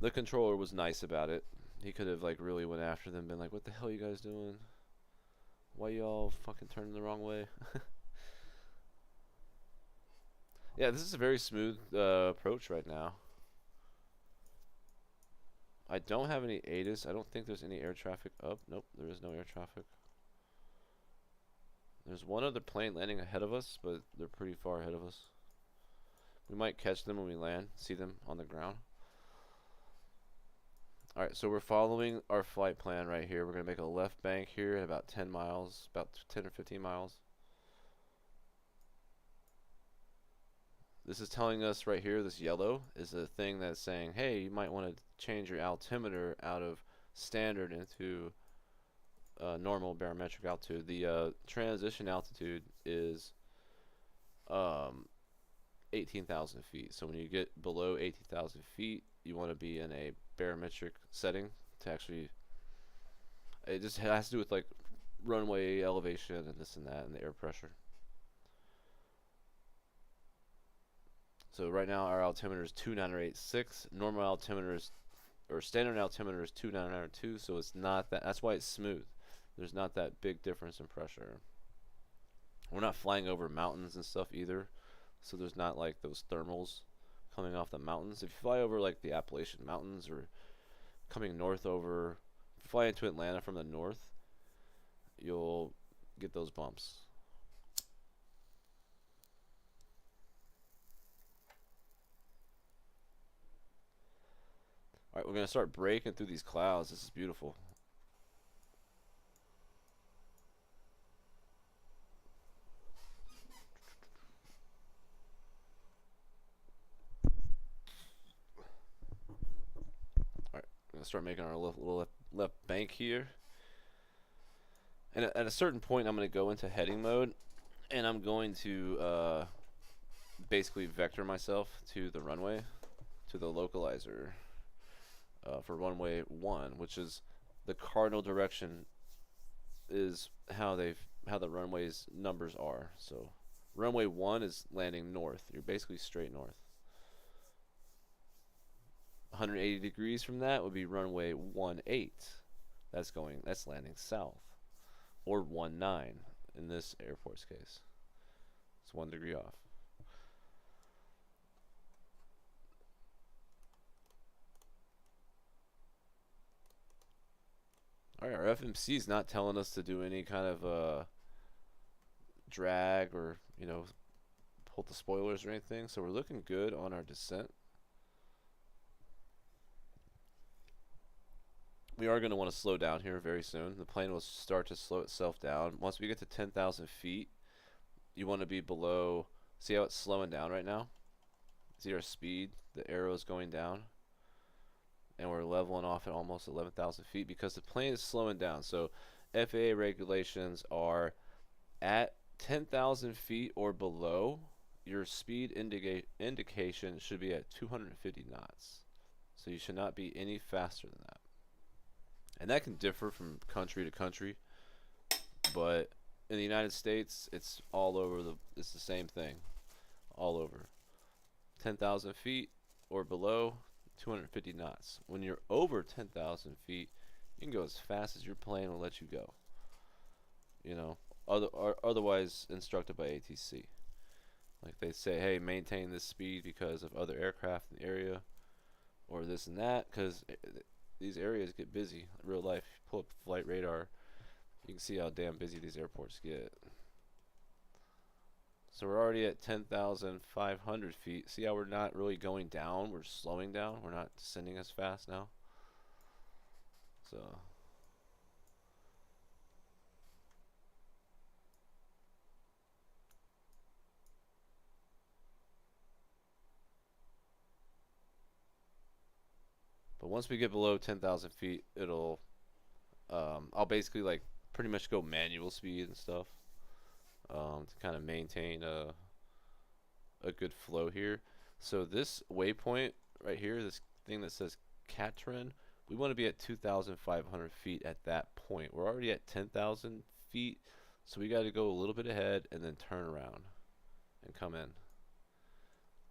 The controller was nice about it. He could have like really went after them, been like, "What the hell are you guys doing? Why y'all fucking turning the wrong way?" Yeah, this is a very smooth approach right now. I don't have any ATIS. I don't think there's any air traffic up. Nope, there is no air traffic. There's one other plane landing ahead of us, but they're pretty far ahead of us. We might catch them when we land, see them on the ground. Alright, so we're following our flight plan right here. We're going to make a left bank here at about 10 miles, about 10 or 15 miles. This is telling us right here, this yellow is a thing that's saying, hey, you might want to change your altimeter out of standard into normal barometric altitude. The transition altitude is 18,000 feet. So when you get below 18,000 feet, you want to be in a barometric setting to actually, it just has to do with like runway elevation and this and that and the air pressure. So right now our altimeter is 2986. Normal altimeter is or standard altimeter is 2992, so it's not that. That's why it's smooth. There's not that big difference in pressure. We're not flying over mountains and stuff either, so there's not like those thermals coming off the mountains. If you fly over like the Appalachian Mountains or coming north over, if you fly into Atlanta from the north, you'll get those bumps. Alright, we're going to start breaking through these clouds. This is beautiful. Alright, we're going to start making our left bank here. And at a certain point, I'm going to go into heading mode, and I'm going to basically vector myself to the runway, to the localizer for runway 1, which is the cardinal direction is how the runway's numbers are. So runway 1 is landing north. You're basically straight north. 180 degrees from that would be runway 18. That's landing south. Or 19 in this airport's case. It's 1 degree off. Alright, our FMC is not telling us to do any kind of drag or, pull the spoilers or anything, so we're looking good on our descent. We are going to want to slow down here very soon. The plane will start to slow itself down. Once we get to 10,000 feet, you want to be below. See how it's slowing down right now? See our speed? The arrow is going down. And we're leveling off at almost 11,000 feet because the plane is slowing down. So FAA regulations are at 10,000 feet or below, your speed indication should be at 250 knots. So you should not be any faster than that. And that can differ from country to country, but in the United States, it's all over it's the same thing, all over. 10,000 feet or below, 250 knots. When you're over 10,000 feet, you can go as fast as your plane will let you go. Otherwise instructed by ATC. Like they say, hey, maintain this speed because of other aircraft in the area, or this and that, because these areas get busy in real life. You pull up flight radar, you can see how damn busy these airports get. So we're already at 10,500 feet. See how we're not really going down, we're slowing down, we're not descending as fast now. So but once we get below 10,000 feet, I'll basically like pretty much go manual speed and stuff to kind of maintain a good flow here. So this waypoint right here, this thing that says Catrin, we want to be at 2,500 feet at that point. We're already at 10,000 feet, so we got to go a little bit ahead and then turn around and come in,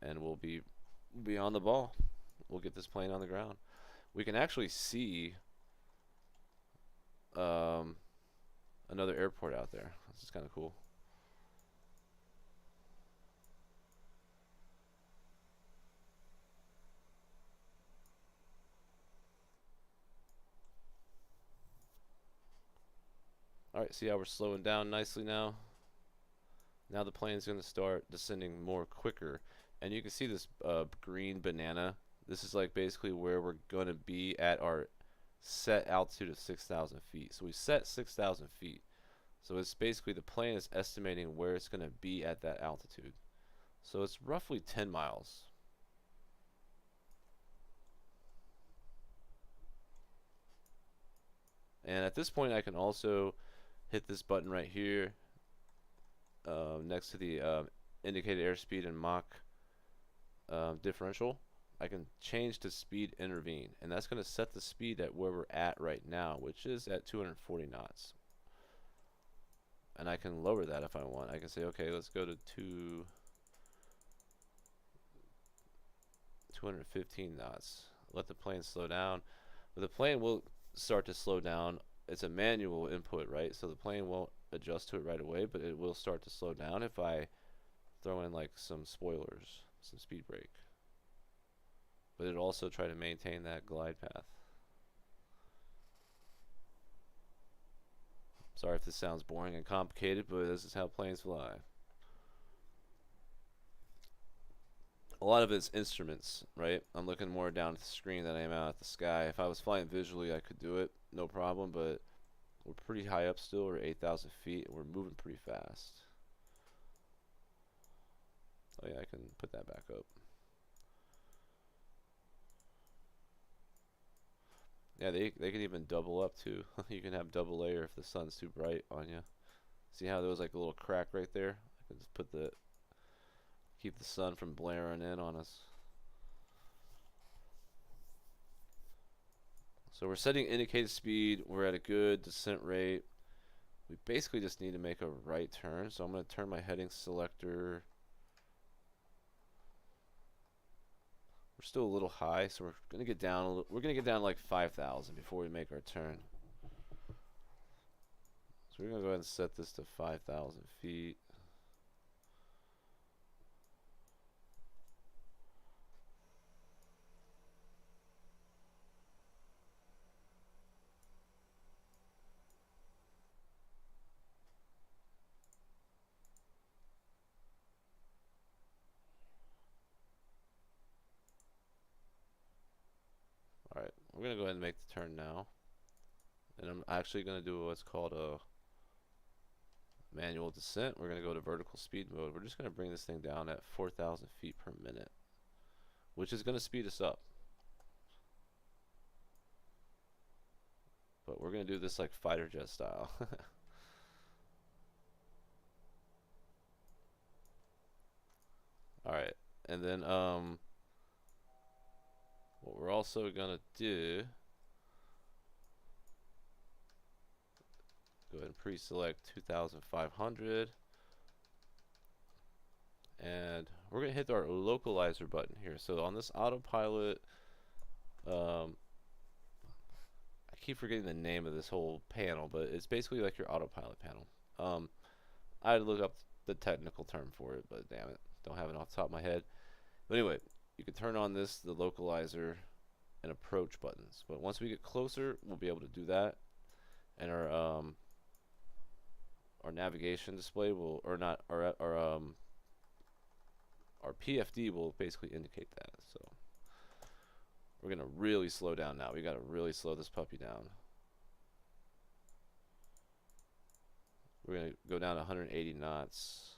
and we'll be on the ball. We'll get this plane on the ground. We can actually see another airport out there. This is kind of cool. Alright, see how we're slowing down nicely now? Now the plane's going to start descending more quicker. And you can see this green banana. This is like basically where we're going to be at our set altitude of 6,000 feet. So we set 6,000 feet. So it's basically the plane is estimating where it's going to be at that altitude. So it's roughly 10 miles. And at this point I can also hit this button right here next to the indicated airspeed and Mach differential. I can change to speed intervene, and that's going to set the speed at where we're at right now, which is at 240 knots. And I can lower that if I want. I can say, okay, let's go to 215 knots. let the plane slow down. But the plane will start to slow down. It's a manual input, right? So the plane won't adjust to it right away, but it will start to slow down if I throw in like some spoilers, some speed brake. But it'll also try to maintain that glide path. Sorry if this sounds boring and complicated, but this is how planes fly. A lot of it's instruments, right? I'm looking more down at the screen than I am out at the sky. If I was flying visually, I could do it, no problem, but we're pretty high up still. We're 8,000 feet, and we're moving pretty fast. Oh yeah, I can put that back up. Yeah, they can even double up too. You can have double layer if the sun's too bright on you. See how there was like a little crack right there? I can just put keep the sun from blaring in on us. So we're setting indicated speed. We're at a good descent rate. We basically just need to make a right turn. So I'm going to turn my heading selector. We're still a little high, so we're going to get down a little. We're going to get down to like 5,000 before we make our turn. So we're going to go ahead and set this to 5,000 feet. Alright, we're going to go ahead and make the turn now. And I'm actually going to do what's called a manual descent. We're going to go to vertical speed mode. We're just going to bring this thing down at 4,000 feet per minute, which is going to speed us up. But we're going to do this like fighter jet style. Alright, and then what we're also going to do, go ahead and pre-select 2,500. And we're going to hit our localizer button here. So on this autopilot, I keep forgetting the name of this whole panel, but it's basically like your autopilot panel. I had to look up the technical term for it, but damn it, don't have it off the top of my head. But anyway, you can turn on the localizer and approach buttons. But once we get closer, we'll be able to do that. And our navigation display will, or not, our PFD will basically indicate that. So we're gonna really slow down now. We gotta really slow this puppy down. We're gonna go down to 180 knots.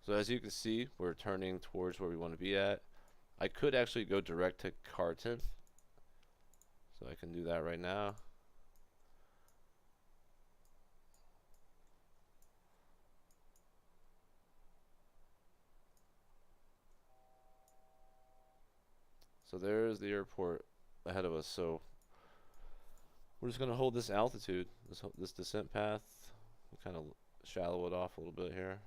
So as you can see, we're turning towards where we want to be at. I could actually go direct to Carton. So I can do that right now. So there's the airport ahead of us. So we're just going to hold this altitude, this descent path. We'll kind of shallow it off a little bit here.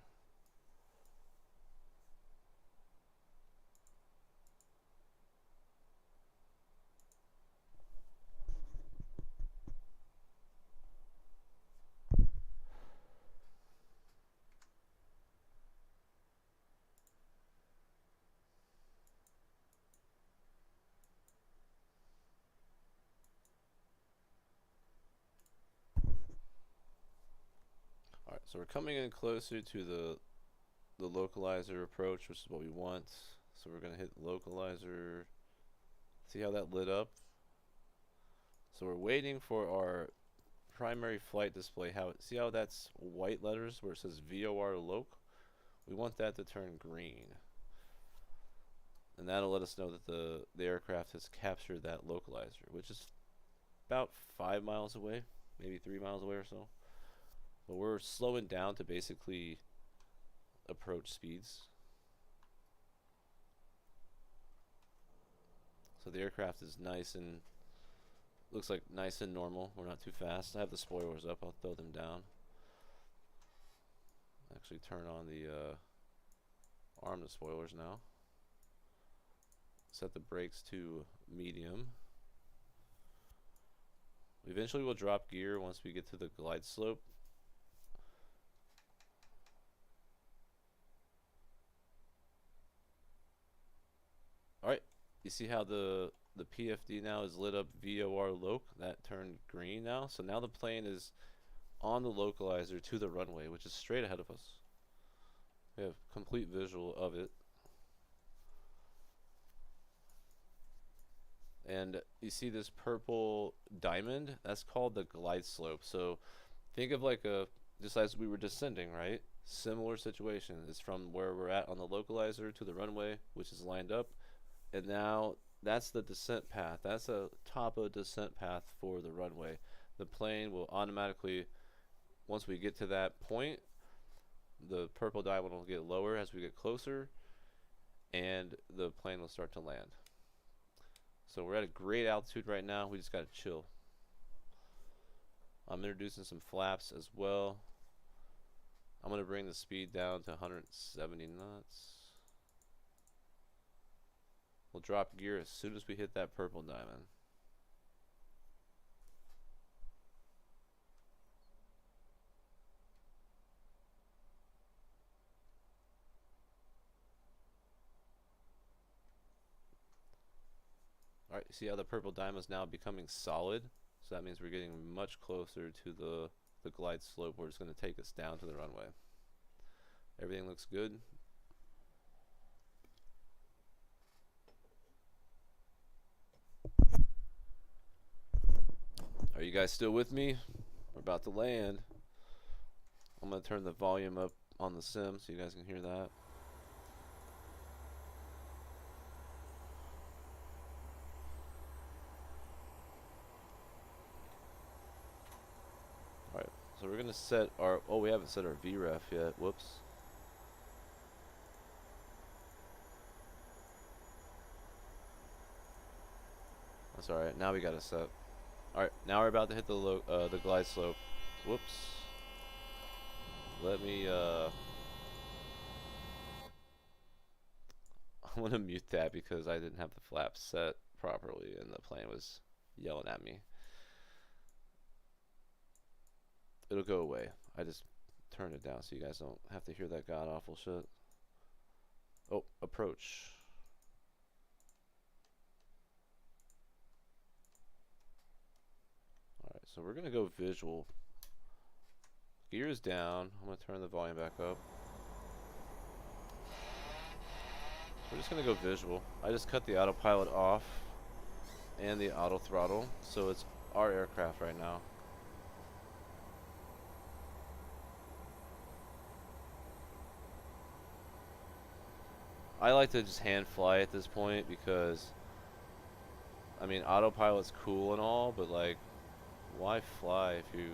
Alright, so we're coming in closer to the localizer approach, which is what we want. So we're going to hit localizer. See how that lit up? So we're waiting for our primary flight display. See how that's white letters where it says VOR loc? We want that to turn green. And that'll let us know that the aircraft has captured that localizer, which is about 5 miles away, maybe 3 miles away or so. But we're slowing down to basically approach speeds. So the aircraft is nice and looks like nice and normal. We're not too fast. I have the spoilers up. I'll throw them down. Actually turn on the arm the spoilers now. Set the brakes to medium. Eventually we'll drop gear once we get to the glide slope. Alright, you see how the PFD now is lit up VOR loc? That turned green now. So now the plane is on the localizer to the runway, which is straight ahead of us. We have complete visual of it. And you see this purple diamond? That's called the glide slope. So think of like just as we were descending, right? Similar situation. It's from where we're at on the localizer to the runway, which is lined up. And now that's the descent path. That's a top of descent path for the runway. The plane will automatically, once we get to that point, the purple diamond will get lower as we get closer, and the plane will start to land. So we're at a great altitude right now. We just got to chill. I'm introducing some flaps as well. I'm going to bring the speed down to 170 knots. We'll drop gear as soon as we hit that purple diamond. Alright, you see how the purple diamond is now becoming solid? So that means we're getting much closer to the glide slope where it's going to take us down to the runway. Everything looks good. Are you guys still with me? We're about to land. I'm going to turn the volume up on the sim so you guys can hear that. Alright, so we're going to set our, oh, we haven't set our VREF yet. Whoops. That's alright, now we got to set. Alright, now we're about to hit the glide slope. Whoops. Let me, I'm going to mute that because I didn't have the flaps set properly and the plane was yelling at me. It'll go away. I just turned it down so you guys don't have to hear that god awful shit. Oh, approach. Alright, so we're going to go visual. Gear is down. I'm going to turn the volume back up. We're just going to go visual. I just cut the autopilot off and the auto throttle, so it's our aircraft right now. I like to just hand fly at this point because, I mean, autopilot's cool and all, but like, why fly if you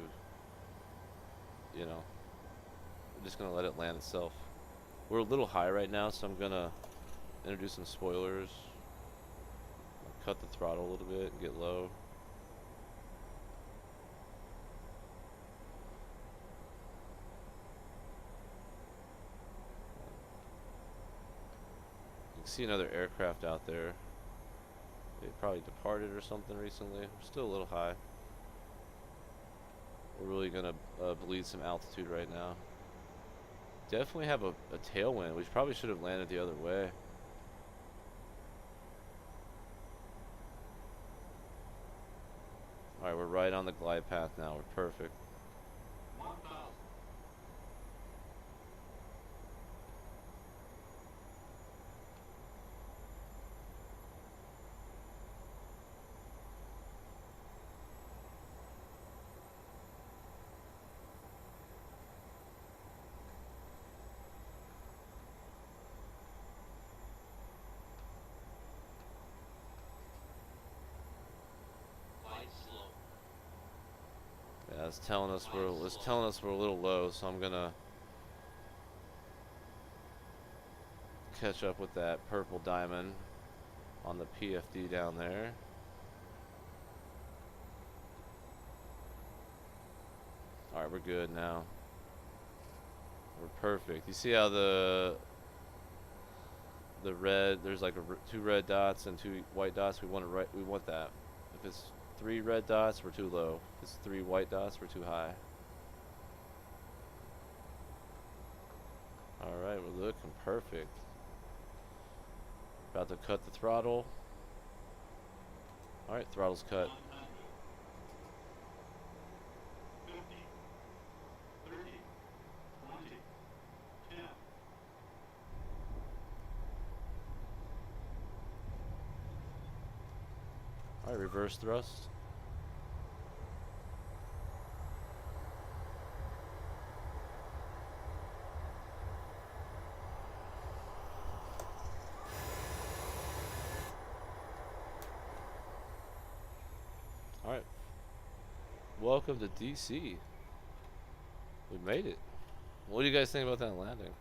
know, I'm just gonna let it land itself. We're a little high right now, so I'm gonna introduce some spoilers. I'll cut the throttle a little bit and get low. You can see another aircraft out there. They probably departed or something recently. We're still a little high. We're really gonna bleed some altitude right now. Definitely have a tailwind. We probably should have landed the other way. Alright, we're right on the glide path now. We're perfect. 1,000. Yeah, it's telling us we're a little low, so I'm gonna catch up with that purple diamond on the PFD down there. Alright, we're good now. We're perfect. You see how the red, there's like two red dots and two white dots. We want it right. We want that. If it's 3 red dots, we're too low. If it's 3 white dots, we're too high. Alright, we're looking perfect. About to cut the throttle. Alright, throttle's cut. 50, 30, 20, 10. Alright, reverse thrust. Alright. Welcome to DC. We made it. What do you guys think about that landing?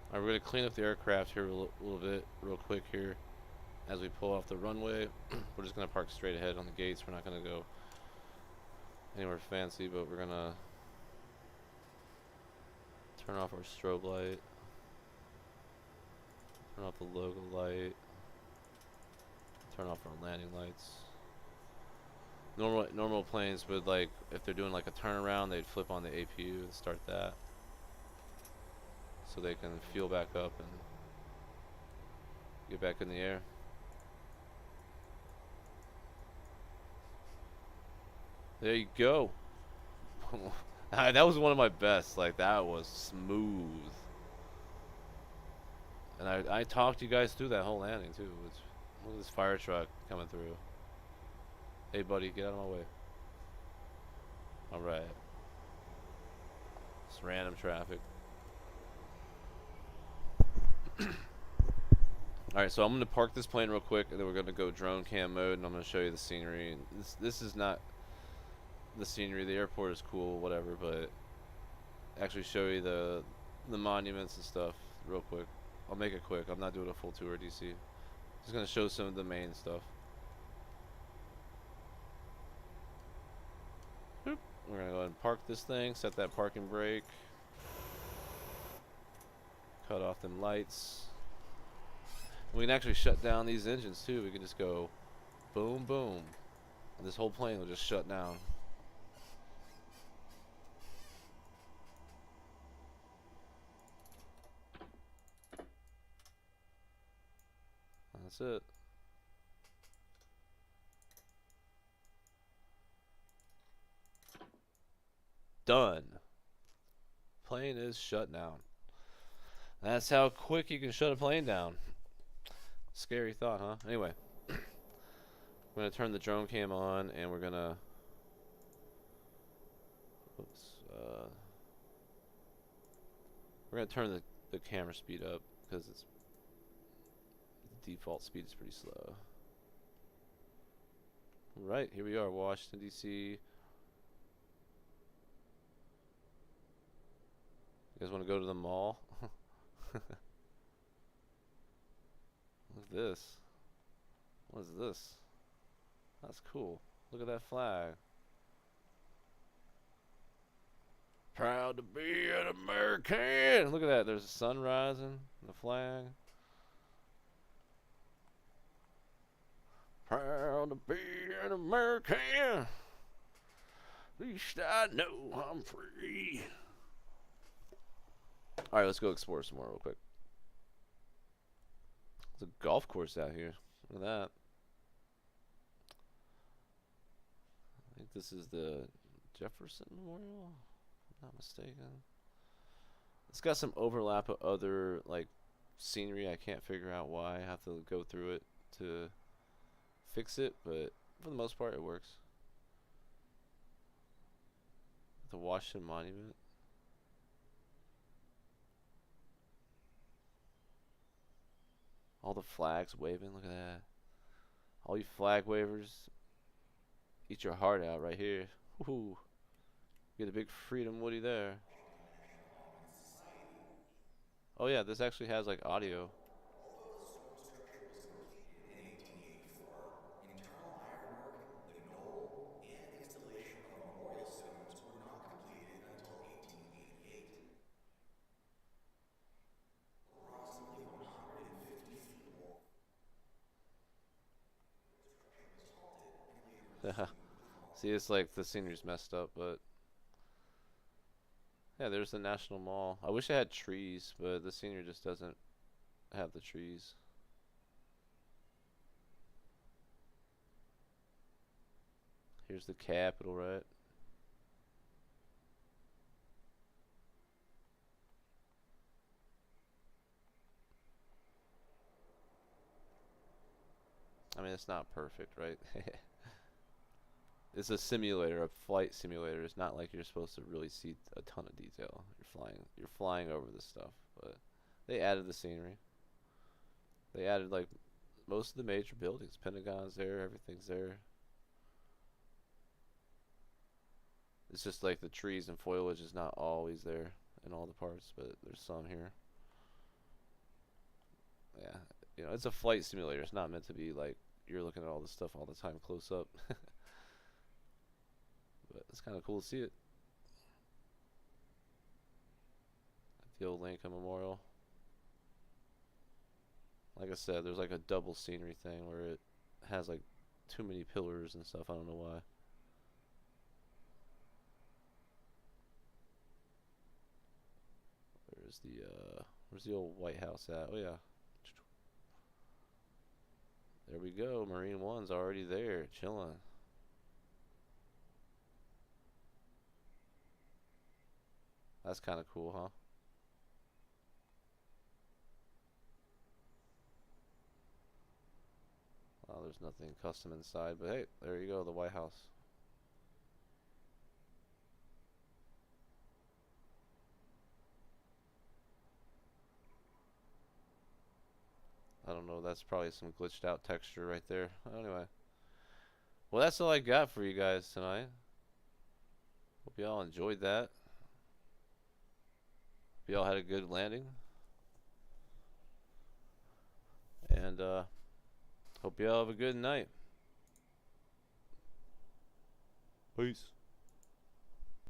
Alright, we're going to clean up the aircraft here a little bit, real quick here. As we pull off the runway, we're just going to park straight ahead on the gates. We're not going to go anywhere fancy, but we're going to turn off our strobe light. Turn off the logo light. Turn off our landing lights. Normal planes would, like, if they're doing like a turnaround, they'd flip on the APU and start that, so they can fuel back up and get back in the air. There you go. That was one of my best. Like, that was smooth. And I talked you guys through that whole landing too. Look at this fire truck coming through. Hey buddy, get out of my way. Alright. It's random traffic. Alright, so I'm going to park this plane real quick, and then we're going to go drone cam mode, and I'm going to show you the scenery. And this is not the scenery. The airport is cool, whatever, but actually show you the monuments and stuff real quick. I'll make it quick. I'm not doing a full tour of DC. Just going to show some of the main stuff. Boop. We're going to go ahead and park this thing, set that parking brake. Cut off them lights. We can actually shut down these engines too. We can just go boom, boom. And this whole plane will just shut down. That's it. Done. Plane is shut down. That's how quick you can shut a plane down. Scary thought, huh? Anyway, I'm going to turn the drone cam on, and we're going to... Oops. We're going to turn the camera speed up, because the default speed is pretty slow. Right, here we are, Washington, D.C. You guys want to go to the mall? Look at this. What is this? That's cool. Look at that flag. Proud to be an American. Look at that. There's the sun rising. The flag. Proud to be an American. At least I know I'm free. Alright, let's go explore some more real quick. There's a golf course out here. Look at that. I think this is the Jefferson Memorial, if I'm not mistaken. It's got some overlap of other, like, scenery. I can't figure out why. I have to go through it to fix it, but for the most part, it works. The Washington Monument. All the flags waving. Look at that. All you flag wavers, eat your heart out right here. Woohoo. Get a big Freedom Woody there. Oh yeah, this actually has like audio. See, it's like the scenery's messed up, but yeah, there's the National Mall. I wish it had trees, but the scenery just doesn't have the trees. Here's the Capitol, right? I mean, it's not perfect, right? It's a simulator, a flight simulator. It's not like you're supposed to really see a ton of detail. You're flying over this stuff, but they added the scenery. They added like most of the major buildings. Pentagon's there, everything's there. It's just like the trees and foliage is not always there in all the parts, but there's some here. Yeah, you know, it's a flight simulator. It's not meant to be like you're looking at all this stuff all the time close up. But it's kind of cool to see it. The old Lincoln Memorial. Like I said, there's like a double scenery thing where it has like too many pillars and stuff. I don't know why. Where's the old White House at? Oh yeah. There we go. Marine One's already there, chilling. That's kind of cool, huh? Well, there's nothing custom inside, but hey, there you go, the White House. I don't know, that's probably some glitched out texture right there. Anyway. Well, that's all I got for you guys tonight. Hope y'all enjoyed that. Hope y'all had a good landing. And hope y'all have a good night. Peace.